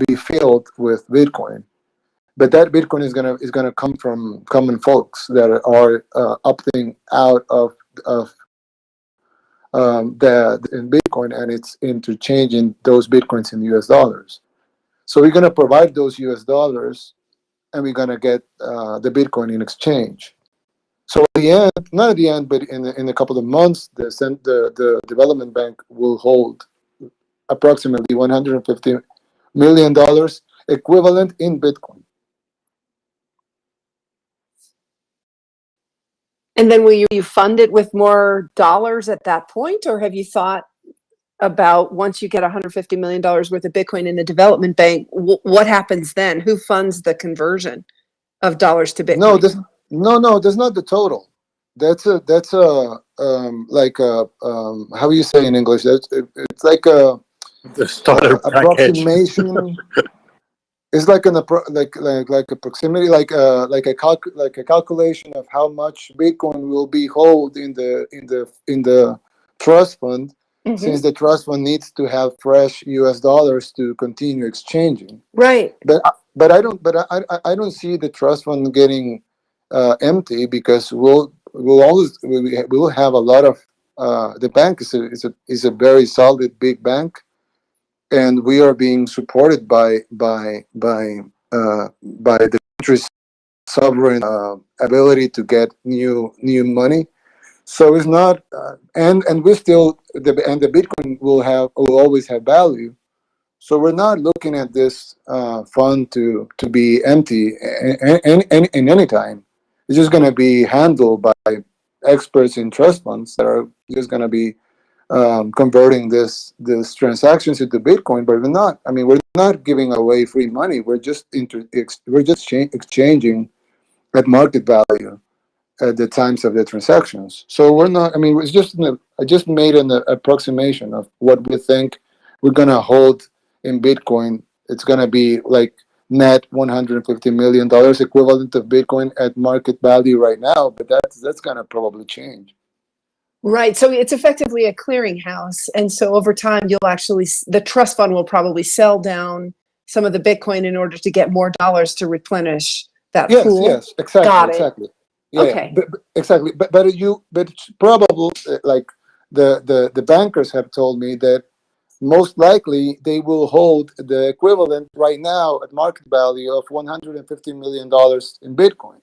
be filled with Bitcoin. But that Bitcoin is gonna come from common folks that are opting out of the in Bitcoin, and it's interchanging those Bitcoins in US dollars. So we're gonna provide those US dollars, and we're gonna get the Bitcoin in exchange. So at the end, not at the end, but in a couple of months, the development bank will hold approximately $150 million equivalent in Bitcoin. And then will you fund it with more dollars at that point, or have you thought about once you get $150 million worth of Bitcoin in the development bank, what happens then? Who funds the conversion of dollars to Bitcoin? No, that's not the total. That's like how you say in English? It's like a the starter approximation. it's like like a proximity, like a calculation of how much Bitcoin will be held in the trust fund, since the trust fund needs to have fresh U.S. dollars to continue exchanging. Right. But I don't see the trust fund getting empty, because we'll have a lot of the bank is a very solid big bank, and we are being supported by the country's sovereign ability to get new money. So it's not, and we still the Bitcoin will always have value. So we're not looking at this fund to be empty in any time. It's just going to be handled by experts in trust funds that are just going to be converting this transactions into Bitcoin. But we're not. I mean, we're not giving away free money. We're just exchanging at market value at the times of the transactions. So we're not. I mean, I just made an approximation of what we think we're gonna hold in Bitcoin. It's gonna be like net $150 million equivalent of Bitcoin at market value right now. But that's gonna probably change. Right. So it's effectively a clearinghouse. And so over time, the trust fund will probably sell down some of the Bitcoin in order to get more dollars to replenish that pool. Yes, exactly, Got it. exactly. Yeah, Okay. exactly. But it's probable, like the bankers have told me that most likely they will hold the equivalent right now at market value of $150 million in Bitcoin,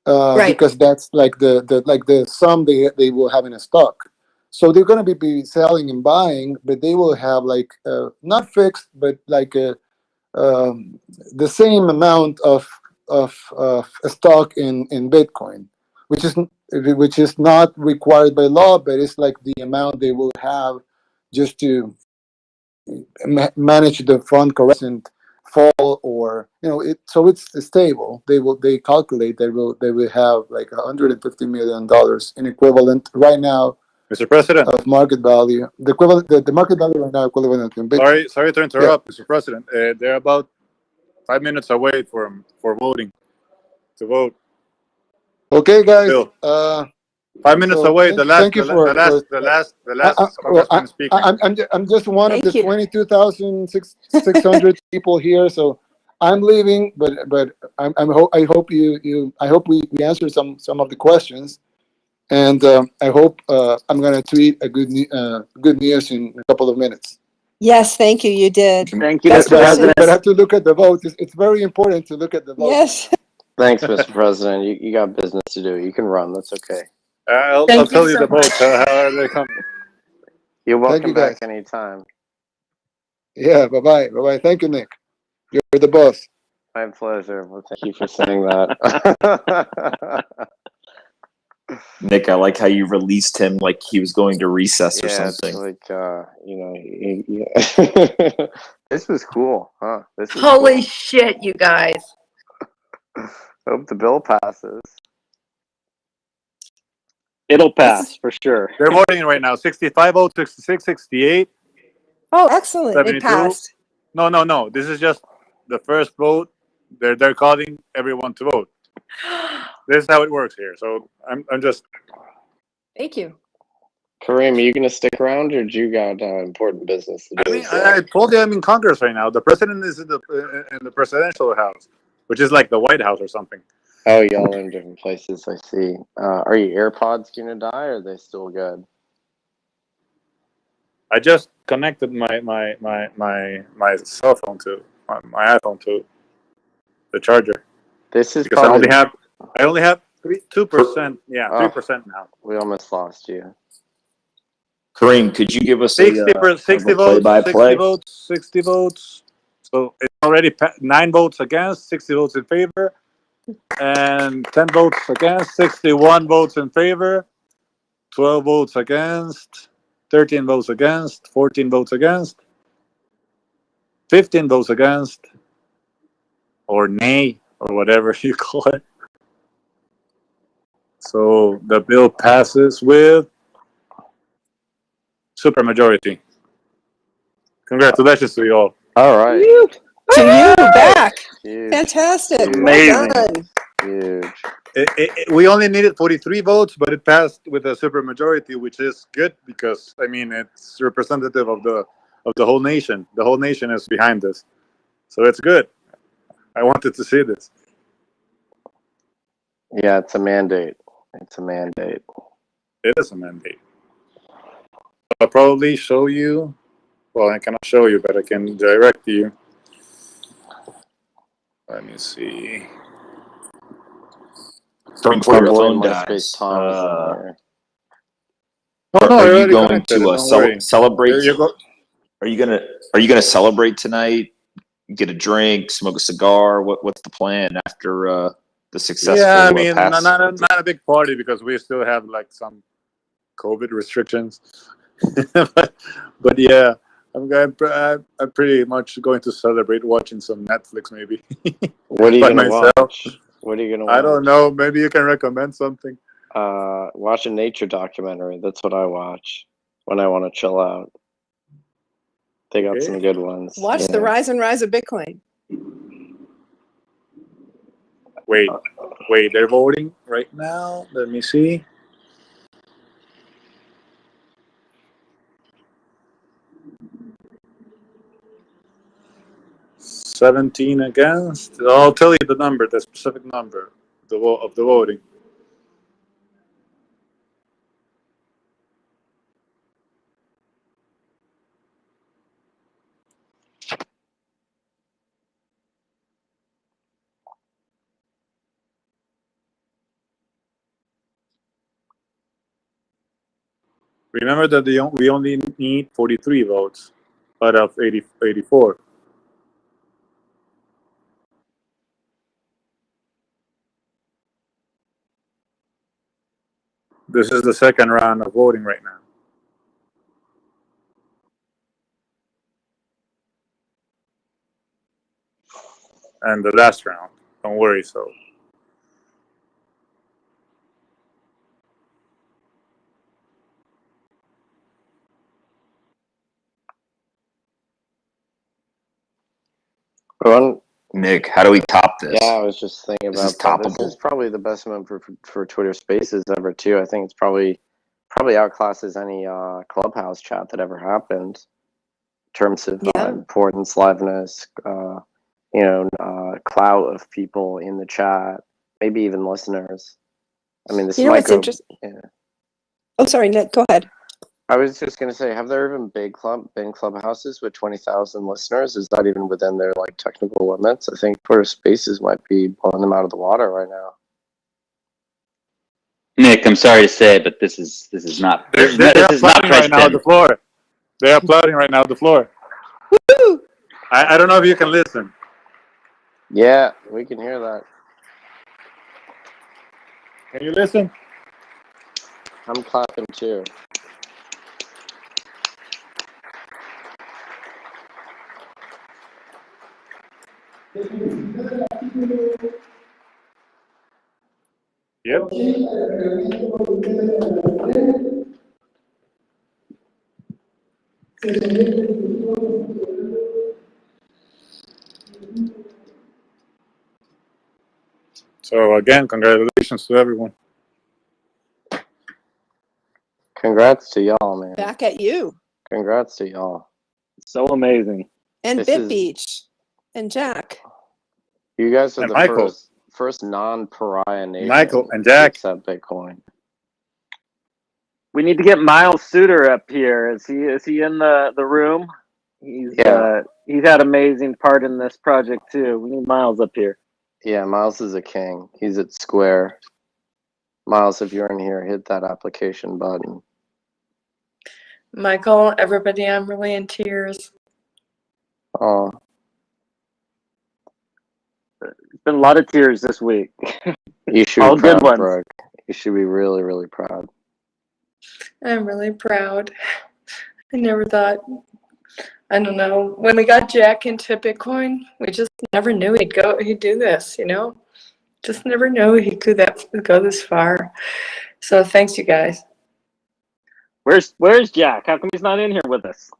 Right. because that's like the sum they will have in a stock. So they're going to be selling and buying, but they will have like not fixed, but like the same amount of stock in Bitcoin, which is not required by law, but it's like the amount they will have just to manage the fund correctly, fall, or so it's stable. They calculate they will have like $150 million in equivalent right now Mr. President. of market value. The equivalent the market value right now equivalent in Bitcoin. Sorry to interrupt, Mr. President. They're about 5 minutes away for voting to vote. Okay, guys. Bill. 5 minutes So away. thank you for The last Congressman speaking. I'm just one of Thank the you. 22,600 people here, so I'm leaving. But I hope we answer some of the questions, and I hope I'm gonna tweet a good news in a couple of minutes. Yes, thank you. You did. Thank you, Best Mr. wishes. President. But I have to look at the vote. It's very important to look at the vote. Yes. Thanks, Mr. President. You got business to do. You can run. That's okay. I'll Thank tell you you so the votes. much. How are they coming? You're Thank welcome you, back guys. anytime. Yeah. Bye bye. Thank you, Nick. You're the boss. My pleasure. Well, thank you for saying that. Nick, I like how you released him like he was going to recess or Yeah, something. it's like this was cool, huh? This is Holy cool. shit, you guys. Hope the bill passes. It'll pass for sure. They're voting right now. 65 votes, 66, 68, Oh, excellent. It 72. passed. No. This is just the first vote. They're calling everyone to vote. This is how it works here. So I'm just. Thank you. Kareem, are you gonna stick around, or do you got important business to do? I mean, as well? I told you I'm in Congress right now. The president is in the presidential house, which is like the White House or something. Oh, y'all are in different places. I see. Are your AirPods gonna die, or are they still good? I just connected my cell phone to my iPhone to the charger This is because probably. I only have 2%. Yeah, 3% now. We almost lost you. Kareem, could you give us 60 a 60 play votes, by 60 play? votes, 60 votes. So it's already 9 votes against, 60 votes in favor, and 10 votes against, 61 votes in favor, 12 votes against, 13 votes against, 14 votes against, 15 votes against, or nay, or whatever you call it. So the bill passes with supermajority. Congratulations to you all. All right. To you, back. Huge. Fantastic. Well Amazing. done. Huge. We only needed 43 votes, but it passed with a supermajority, which is good because I mean it's representative of the whole nation. The whole nation is behind this, so it's good. I wanted to see this. Yeah, it's a mandate. It's a mandate. It is a mandate. I'll probably show you. Well, I cannot show you, but I can direct you. Let me see. Before My your boy phone MySpace dies, Tom is in here. Oh no, I are you already going connected. to Don't worry. celebrate? You go. Are you gonna celebrate tonight? Get a drink, smoke a cigar. What's the plan after the successful Yeah, I mean, pass? not a big party because we still have like some COVID restrictions. but yeah, I'm pretty much going to celebrate watching some Netflix maybe What are you by gonna myself. watch? What are you gonna watch? I don't know. Maybe you can recommend something. Watch a nature documentary. That's what I watch when I want to chill out. They got some Okay. good ones. Watch Yeah. the rise and rise of Bitcoin. Wait, they're voting right now. Let me see. "17 against." I'll tell you the number, the specific number, of the voting. Remember that we only need 43 votes out of 84. This is the second round of voting right now. And the last round. Don't worry, so. One, Nick, how do we top this? yeah, I was just thinking This is about that. This toppable. is probably the best one for Twitter Spaces ever too. I think it's probably outclasses any Clubhouse chat that ever happened in terms of Yeah. importance, liveness, clout of people in the chat, maybe even listeners. I mean, this You know might what's go. interesting? Yeah. Oh, sorry, Nick. Go ahead. I was just gonna say, have there even been clubhouses with 20,000 listeners? Is that even within their like technical limits? I think Twitter Spaces might be blowing them out of the water right now. Nick, I'm sorry to say, but this is not They're applauding right now the floor. They're applauding right now the floor. Woo! I don't know if you can listen. Yeah, we can hear that. Can you listen? I'm clapping too. Yep. So again, congratulations to everyone. Congrats to y'all, man. Back at you. Congrats to y'all. So amazing. And This Bit is- Beach. And Jack. You guys are And the Michael. first non-pariah nation Michael and to Jack. accept Bitcoin. We need to get Miles Suter up here. Is he in the room? He's had amazing part in this project too. We need Miles up here. Yeah, Miles is a king. He's at Square. Miles, if you're in here, hit that application button. Michael, everybody, I'm really in tears. Oh, It's been a lot of tears this week. you should All be good proud, ones. Brooke. You should be really, really proud. I'm really proud. I never thought, I don't know, when we got Jack into Bitcoin, we just never knew he'd do this, you know? Just never knew he could go this far. So thanks, you guys. Where's Jack? How come he's not in here with us?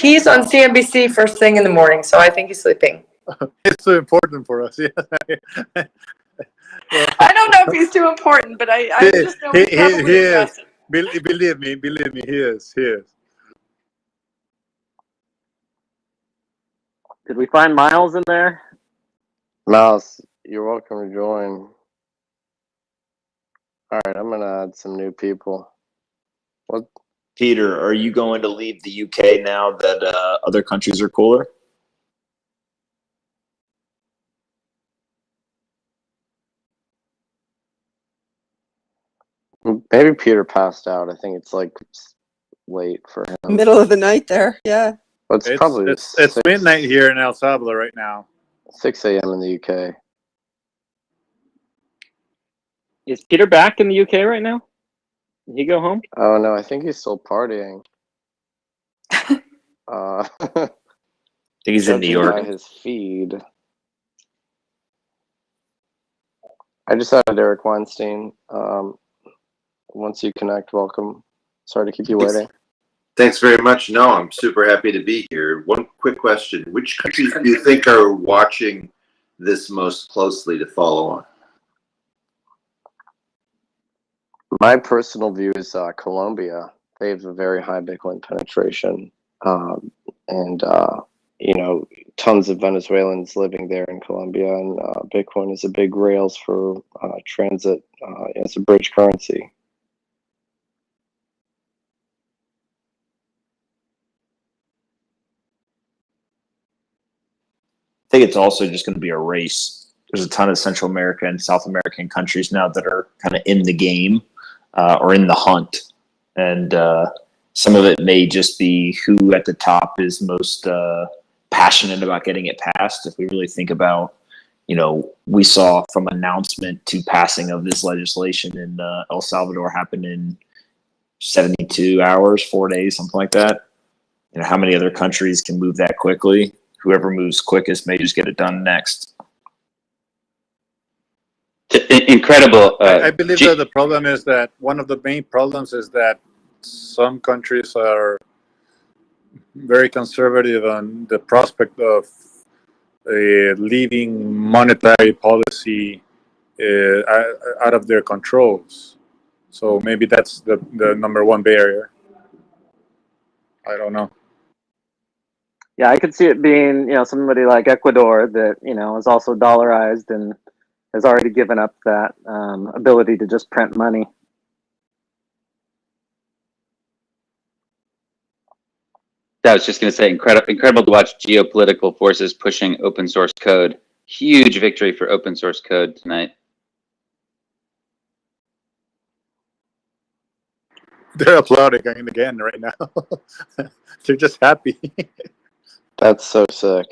He's on CNBC first thing in the morning, so I think he's sleeping. It's so important for us. Yeah. I don't know if he's too important, but I just know he's he probably is. exhausted. Believe me, he is. He is. Did we find Miles in there? Mouse, you're welcome to join. All right, I'm gonna add some new people. What? Peter, are you going to leave the UK now that other countries are cooler? Maybe Peter passed out. I think it's like late for him. Middle of the night there. Yeah. But it's probably It's midnight here in El Salvador right now. 6 a.m. in the UK. Is Peter back in the UK right now? Did he go home? Oh no, I think he's still partying. I think he's in New Judging York. by his feed. I just added Eric Weinstein. Once you connect, welcome. Sorry to keep you waiting. Thanks very much. No, I'm super happy to be here. One quick question. Which countries do you think are watching this most closely to follow on? My personal view is Colombia. They have a very high Bitcoin penetration. And you know, tons of Venezuelans living there in Colombia, and Bitcoin is a big rails for transit. It's a bridge currency. I think it's also just going to be a race. There's a ton of Central America and South American countries now that are kind of in the game or in the hunt. And some of it may just be who at the top is most passionate about getting it passed. If we really think about, you know, we saw from announcement to passing of this legislation in El Salvador happen in 72 hours, 4 days, something like that. You know, how many other countries can move that quickly? Whoever moves quickest may just get it done next. Incredible. I believe that the problem is that one of the main problems is that some countries are very conservative on the prospect of leaving monetary policy out of their controls. So maybe that's the number one barrier. I don't know. Yeah, I could see it being, you know, somebody like Ecuador that, you know, is also dollarized and has already given up that ability to just print money. I was just going to say, incredible to watch geopolitical forces pushing open source code. Huge victory for open source code tonight. They're applauding again right now. They're just happy. That's so sick.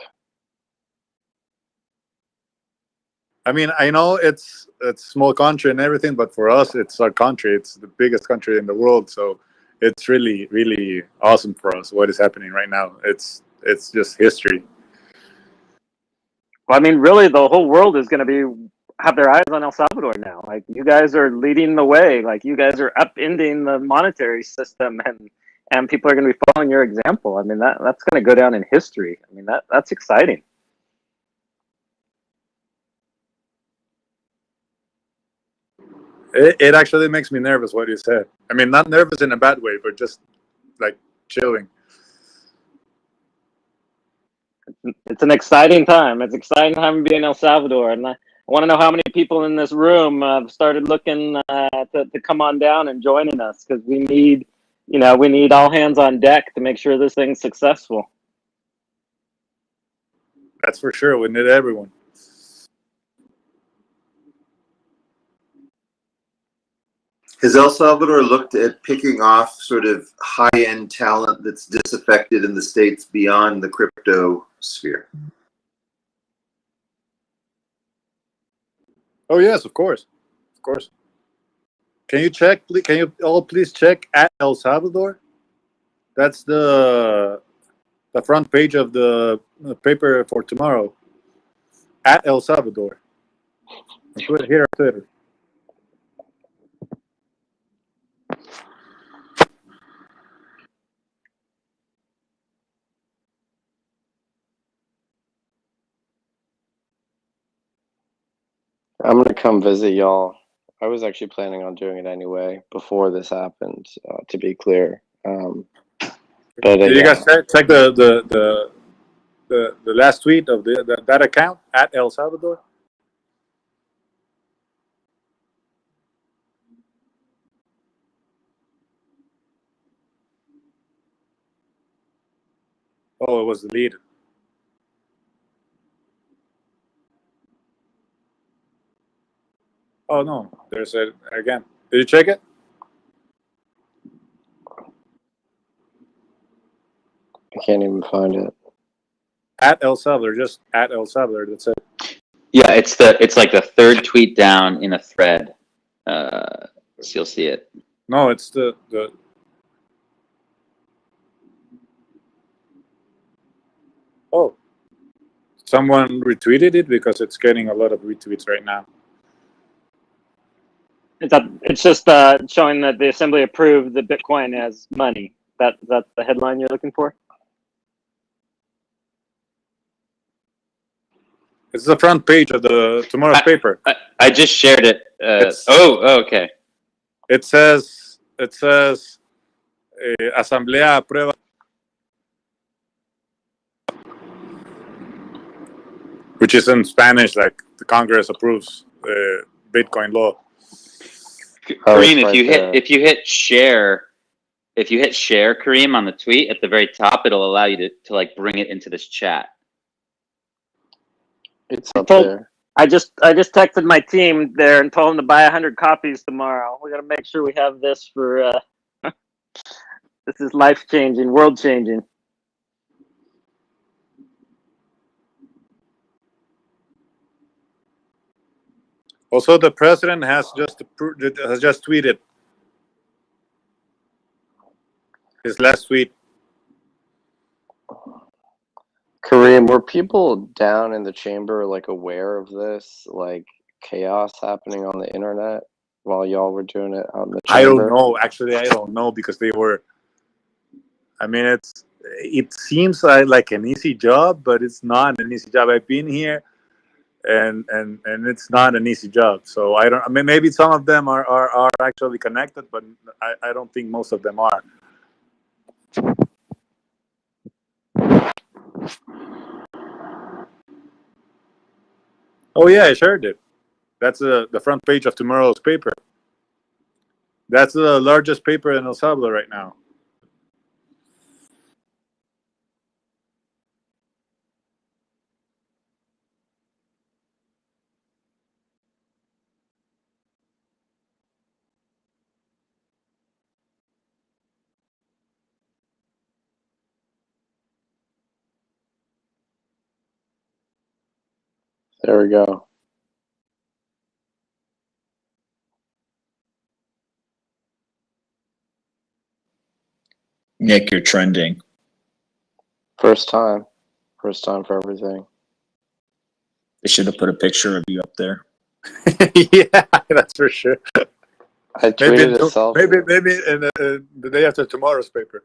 I mean, I know it's a small country and everything, but for us, it's our country. It's the biggest country in the world, so it's really, really awesome for us. What is happening right now? It's just history. Well, I mean, really, the whole world is going to have their eyes on El Salvador now. Like, you guys are leading the way. Like, you guys are upending the monetary system, and people are going to be following your example. I mean, that's going to go down in history. I mean, that's exciting. It actually makes me nervous what you said. I mean, not nervous in a bad way, but just like chilling. It's an exciting time. It's an exciting time to be in El Salvador, and I want to know how many people in this room have started looking to come on down and joining us, because we need, you know, we need all hands on deck to make sure this thing's successful. That's for sure. We need everyone. Has El Salvador looked at picking off sort of high-end talent that's disaffected in the States beyond the crypto sphere? Oh yes, of course, of course. Can you check? Can you all please check at El Salvador? That's the front page of the paper for tomorrow. At El Salvador. I put it here on Twitter. I'm gonna come visit y'all. I was actually planning on doing it anyway before this happened. To be clear, but Did you yeah, guys check the last tweet of that account at El Salvador? Oh, it was deleted. Oh no, there's a again. Did you check it? I can't even find it. At El Salvador, just at El Salvador. That's it. Yeah, it's like the third tweet down in a thread. So you'll see it. No, it's the. Oh, someone retweeted it because it's getting a lot of retweets right now. It's just showing that the assembly approved the Bitcoin as money. That's the headline you're looking for? It's the front page of the tomorrow's paper. I just shared it. Okay. It says Asamblea aprueba. Which is in Spanish, like the Congress approves Bitcoin law. Kareem, if you hit share, Kareem, on the tweet at the very top, it'll allow you to like bring it into this chat. It's up there. I just texted my team there and told them to buy 100 copies tomorrow. We got to make sure we have this for. This is life changing, world changing. Also, the president has just tweeted his last tweet. Kareem, were people down in the chamber like aware of this, like chaos happening on the internet while y'all were doing it out in the chamber? I don't know. Actually, I don't know because they were. I mean, it seems like an easy job, but it's not an easy job. I've been here, and it's not an easy job. So I don't. I mean, maybe some of them are actually connected, but I don't think most of them are. Oh yeah, I shared it. That's the front page of tomorrow's paper. That's the largest paper in El Salvador right now. There we go. Nick, you're trending. First time for everything. They should have put a picture of you up there. Yeah, that's for sure. I tweeted a selfie. Maybe in the day after tomorrow's paper.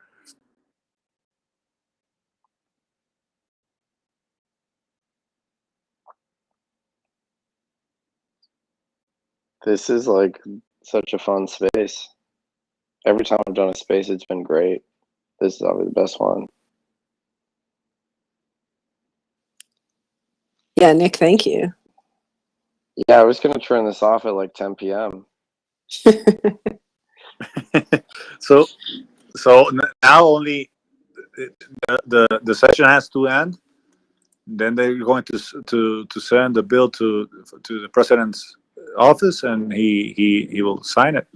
This is like such a fun space. Every time I've done a space, it's been great. This is probably the best one. Yeah, Nick, thank you. Yeah, I was gonna turn this off at like 10 p.m. So now only the session has to end. Then they're going to send the bill to the president's office, and he will sign it.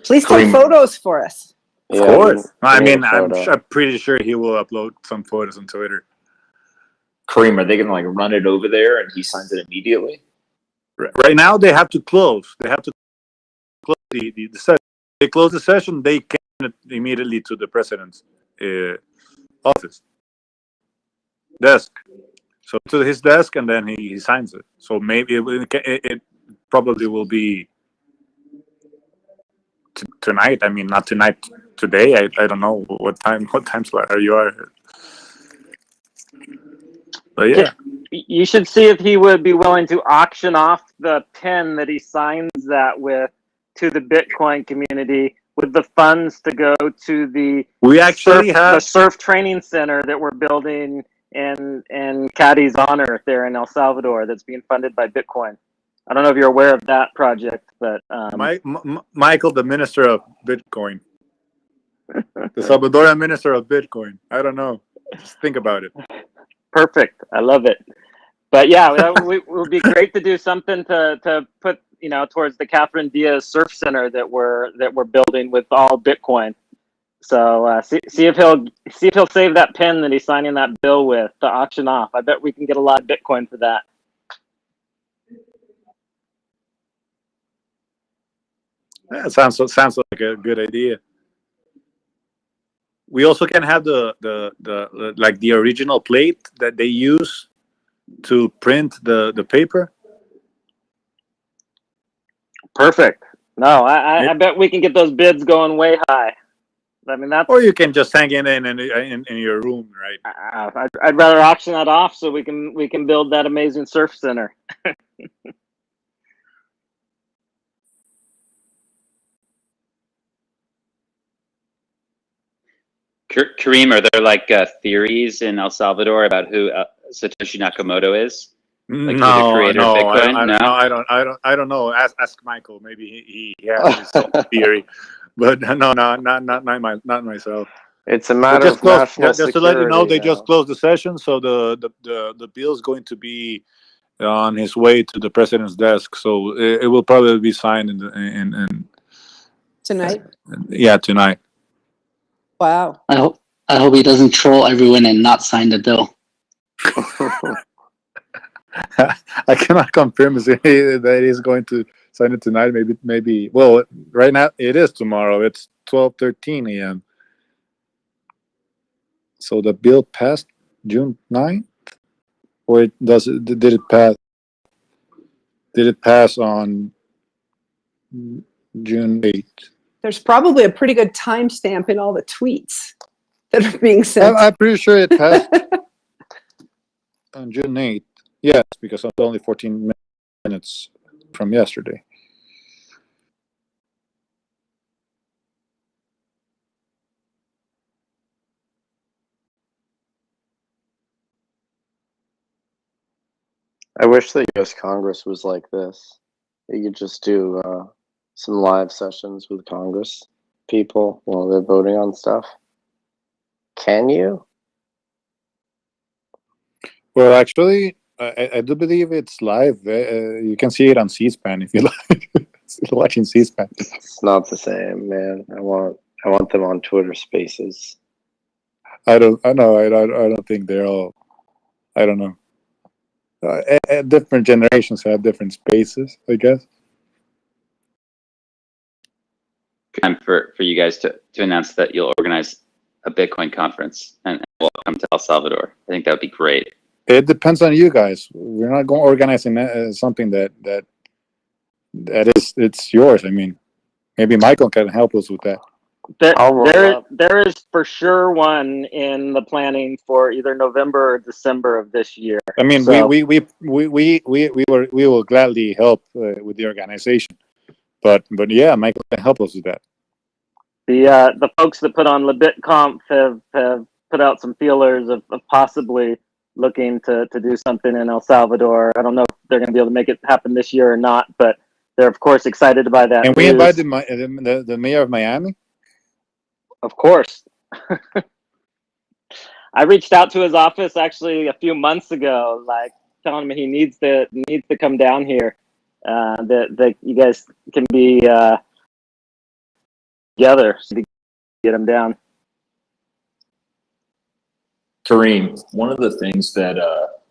Please take photos for us. Of course. I'm pretty sure he will upload some photos on Twitter. Kareem, are they gonna like run it over there and he signs it immediately? Right now they have to close. They have to close the session. They close the session. They can immediately to the president's office desk. So to his desk, and then he signs it. So maybe it probably will be tonight. I mean, not tonight. Today. I don't know what time slot are you are. But yeah. You should see if he would be willing to auction off the pen that he signs that with to the Bitcoin community, with the funds to go to the We actually have surf training center that we're building in Caddy's honor there in El Salvador, that's being funded by Bitcoin. I don't know if you're aware of that project, but Michael, the minister of Bitcoin, the Salvadorian minister of Bitcoin. I don't know. Just think about it. perfect. I love it. But yeah, it would be great to do something to put, you know, towards the Catherine Diaz Surf Center that we're building with all Bitcoin. So see if he'll save that pen that he's signing that bill with to auction off. I bet we can get a lot of Bitcoin for that. That sounds like a good idea. We also can have the like the original plate that they use to print the paper. Perfect. No, I bet we can get those bids going way high. I mean, that's. Or you can just hang it in your room, right? I'd rather auction that off so we can build that amazing surf center. Kareem, are there like theories in El Salvador about who Satoshi Nakamoto is? Like No, the creator of Bitcoin? I don't know. Ask Michael. Maybe he has his own theory, but no, not myself. It's a matter of national just to let you know, security they just now. closed the session, so the bill is going to be on his way to the president's desk. So it will probably be signed in Tonight? yeah, tonight. Wow. I hope he doesn't troll everyone and not sign the bill. I cannot confirm that he's going to sign it tonight. Maybe. Well, right now it is tomorrow. It's 12:13 a.m. So the bill passed June 9th, or did it pass? Did it pass on June 8th? There's probably a pretty good timestamp in all the tweets that are being sent. I'm pretty sure it passed on June 8th. Yes, because it's only 14 minutes from yesterday. I wish the U.S. Congress was like this. You could just do some live sessions with Congress people while they're voting on stuff. Can you? Well, actually, I do believe it's live. You can see it on C-SPAN if you like. Watching C-SPAN. It's not the same, man. I want them on Twitter Spaces. I don't think they're all. I don't know. Different generations have different spaces, I guess. Time for you guys to announce that you'll organize a Bitcoin conference and welcome to El Salvador. I think that would be great. It depends on you guys. We're not going to organize something that is it's yours. I mean, maybe Michael can help us with that. There is for sure one in the planning for either November or December of this year. I mean, so, we will gladly help with the organization, but yeah, Michael can help us with that. The folks that put on LeBitConf have put out some feelers of possibly looking to do something in El Salvador. I don't know if they're going to be able to make it happen this year or not, but they're of course excited by that. And we news. invited the mayor of Miami. Of course. I reached out to his office actually a few months ago, like telling him he needs to come down here. That you guys can be together to get him down. Kareem, one of the things that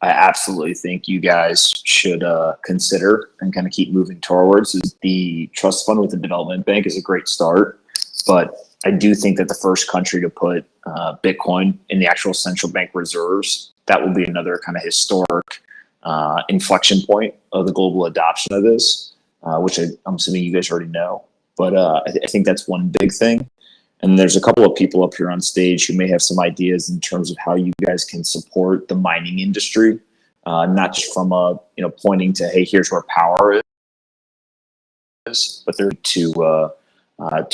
I absolutely think you guys should consider and kind of keep moving towards is the trust fund with the development bank is a great start, but I do think that the first country to put Bitcoin in the actual central bank reserves, that will be another kind of historic inflection point of the global adoption of this, which I'm assuming you guys already know. But I think that's one big thing. And there's a couple of people up here on stage who may have some ideas in terms of how you guys can support the mining industry not just from a pointing to, hey, here's where power is, but they're to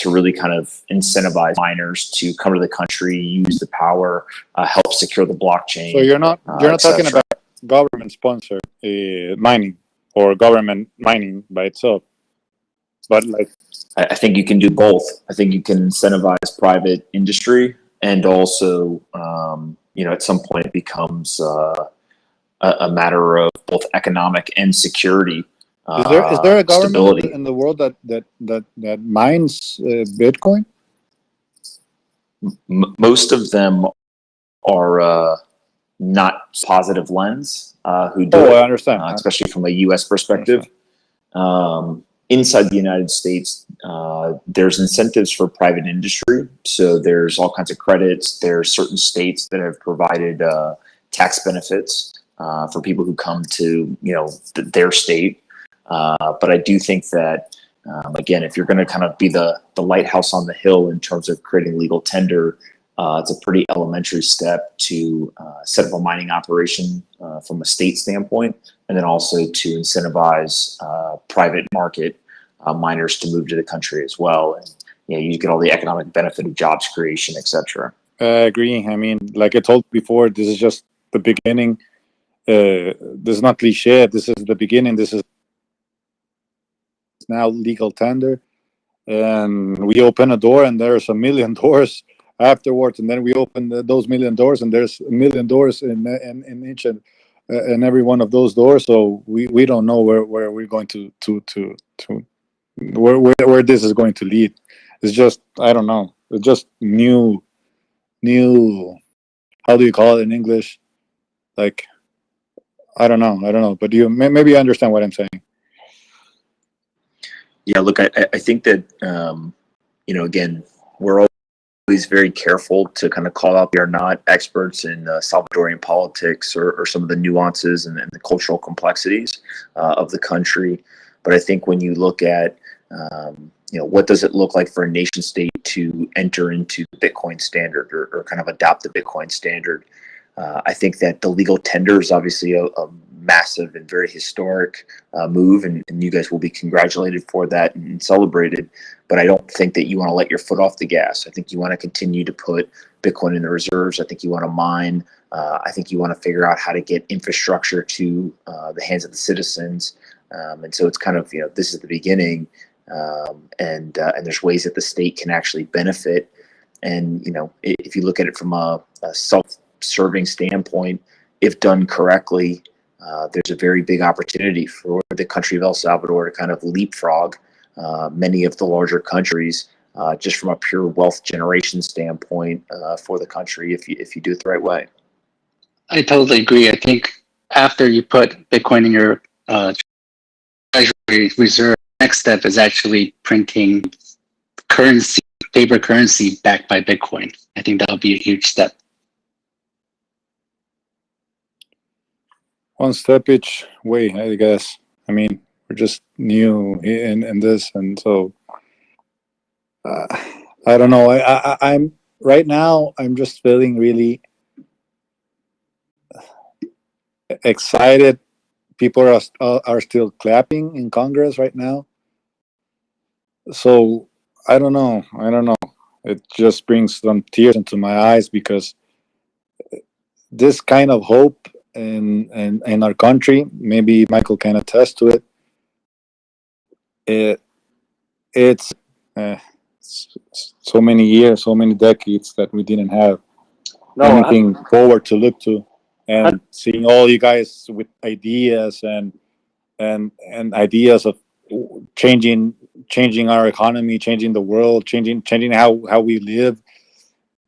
really kind of incentivize miners to come to the country, use the power, help secure the blockchain. So you're not talking etc. about government sponsored mining or government mining by itself, but like I think you can do both. I think you can incentivize private industry, and also, at some point it becomes a matter of both economic and security. is there a government stability. in the world that mines Bitcoin? Most of them are not positive lens who do Oh, it, I understand. especially from a U.S. perspective. Inside the United States, there's incentives for private industry. So there's all kinds of credits. There's certain states that have provided tax benefits for people who come to their state. But I do think that again, if you're going to kind of be the lighthouse on the hill in terms of creating legal tender, it's a pretty elementary step to set up a mining operation from a state standpoint, and then also to incentivize private market miners to move to the country as well. And you get all the economic benefit of jobs creation, etc. I agree. I mean, like I told before, this is just the beginning. This is not cliche. This is the beginning. This is now legal tender, and we open a door, and there's a million doors afterwards, and then we open those million doors, and there's a million doors in each and every one of those doors. So we don't know where we're going to where this is going to lead. It's just, I don't know. It's just new. How do you call it in English? Like, I don't know. But maybe you understand what I'm saying. Yeah, look, I think that again, we're always very careful to kind of call out we are not experts in Salvadorian politics or some of the nuances and the cultural complexities of the country. But I think when you look at what does it look like for a nation state to enter into the Bitcoin standard or kind of adopt the Bitcoin standard, I think that the legal tender is obviously a massive and very historic move, and you guys will be congratulated for that and celebrated. But I don't think that you want to let your foot off the gas. I think you want to continue to put Bitcoin in the reserves. I think you want to mine. I think you want to figure out how to get infrastructure to the hands of the citizens. And so it's kind of, this is the beginning, and there's ways that the state can actually benefit. And, if you look at it from a self-serving standpoint, if done correctly, there's a very big opportunity for the country of El Salvador to kind of leapfrog many of the larger countries, just from a pure wealth generation standpoint for the country, if you do it the right way. I totally agree. I think after you put Bitcoin in your treasury reserve, next step is actually printing currency, paper currency backed by Bitcoin. I think that'll be a huge step. One step each way, I guess. I mean, we're just new in this, and so I don't know. I'm right now. I'm just feeling really excited. People are still clapping in Congress right now. So I don't know. It just brings some tears into my eyes, because this kind of hope in our country, maybe Michael can attest to it. It's so many years, so many decades that we didn't have anything forward to look to, and seeing all you guys with ideas and ideas of changing our economy, changing the world, changing how we live.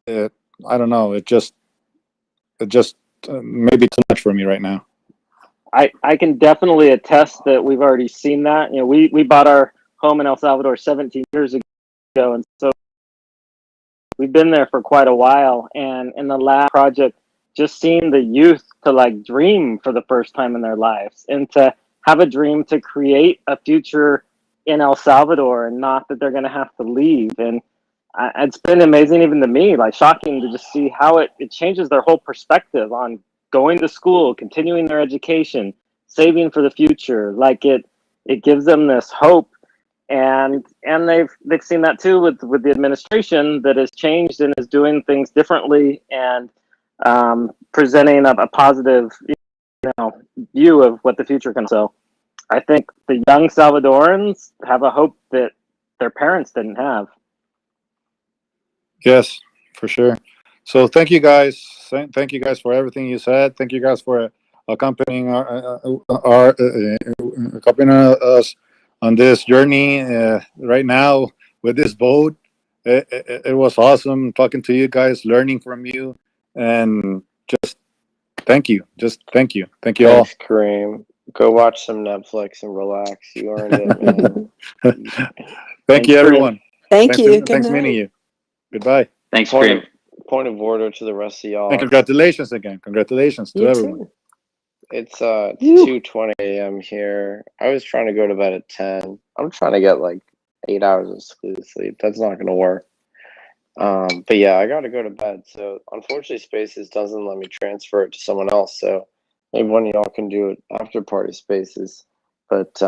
I don't know. It just maybe too much for me right now. I can definitely attest that we've already seen that. We bought our home in El Salvador 17 years ago, and so we've been there for quite a while. And in the last project, just seeing the youth to dream for the first time in their lives, and to have a dream to create a future in El Salvador, and not that they're going to have to leave. And it's been amazing, even to me, shocking to just see how it changes their whole perspective on going to school, continuing their education, saving for the future. Like it gives them this hope, and they've seen that too with the administration that has changed and is doing things differently and presenting a positive view of what the future can. So I think the young Salvadorans have a hope that their parents didn't have. Yes, for sure. So thank you guys. Thank you guys for everything you said. Thank you guys for accompanying accompanying us on this journey right now with this vote. It was awesome talking to you guys, learning from you, and just thank you. Just thank you. Thank you all. Thanks, Kareem. Go watch some Netflix and relax. You earned it, man. Thank you, Kareem. everyone. Thank you. Good Thanks night. meeting you. Goodbye. Thanks, Point Kareem. point of order to the rest of y'all. And congratulations again. Congratulations to You everyone. too. It's 2:20 a.m. here. I was trying to go to bed at 10. I'm trying to get like 8 hours of sleep. That's not gonna work. But yeah, I gotta go to bed. So unfortunately, Spaces doesn't let me transfer it to someone else. So maybe one of y'all can do it after party Spaces. But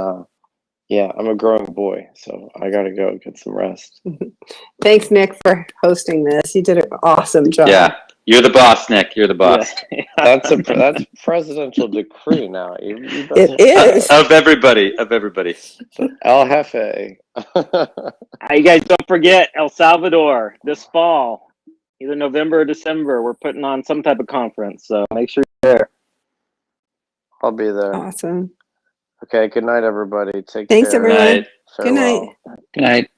yeah, I'm a growing boy, so I gotta go get some rest. Thanks, Nick, for hosting this. You did an awesome job. Yeah, you're the boss, Nick. You're the boss. Yeah. That's presidential decree now. You It is. Of everybody. El Jefe. You guys don't forget El Salvador this fall, either November or December. We're putting on some type of conference, so make sure you're there. I'll be there. Awesome. Okay, good night, everybody. Take Thanks, care. everyone. Night. Good night. Farewell. Good night.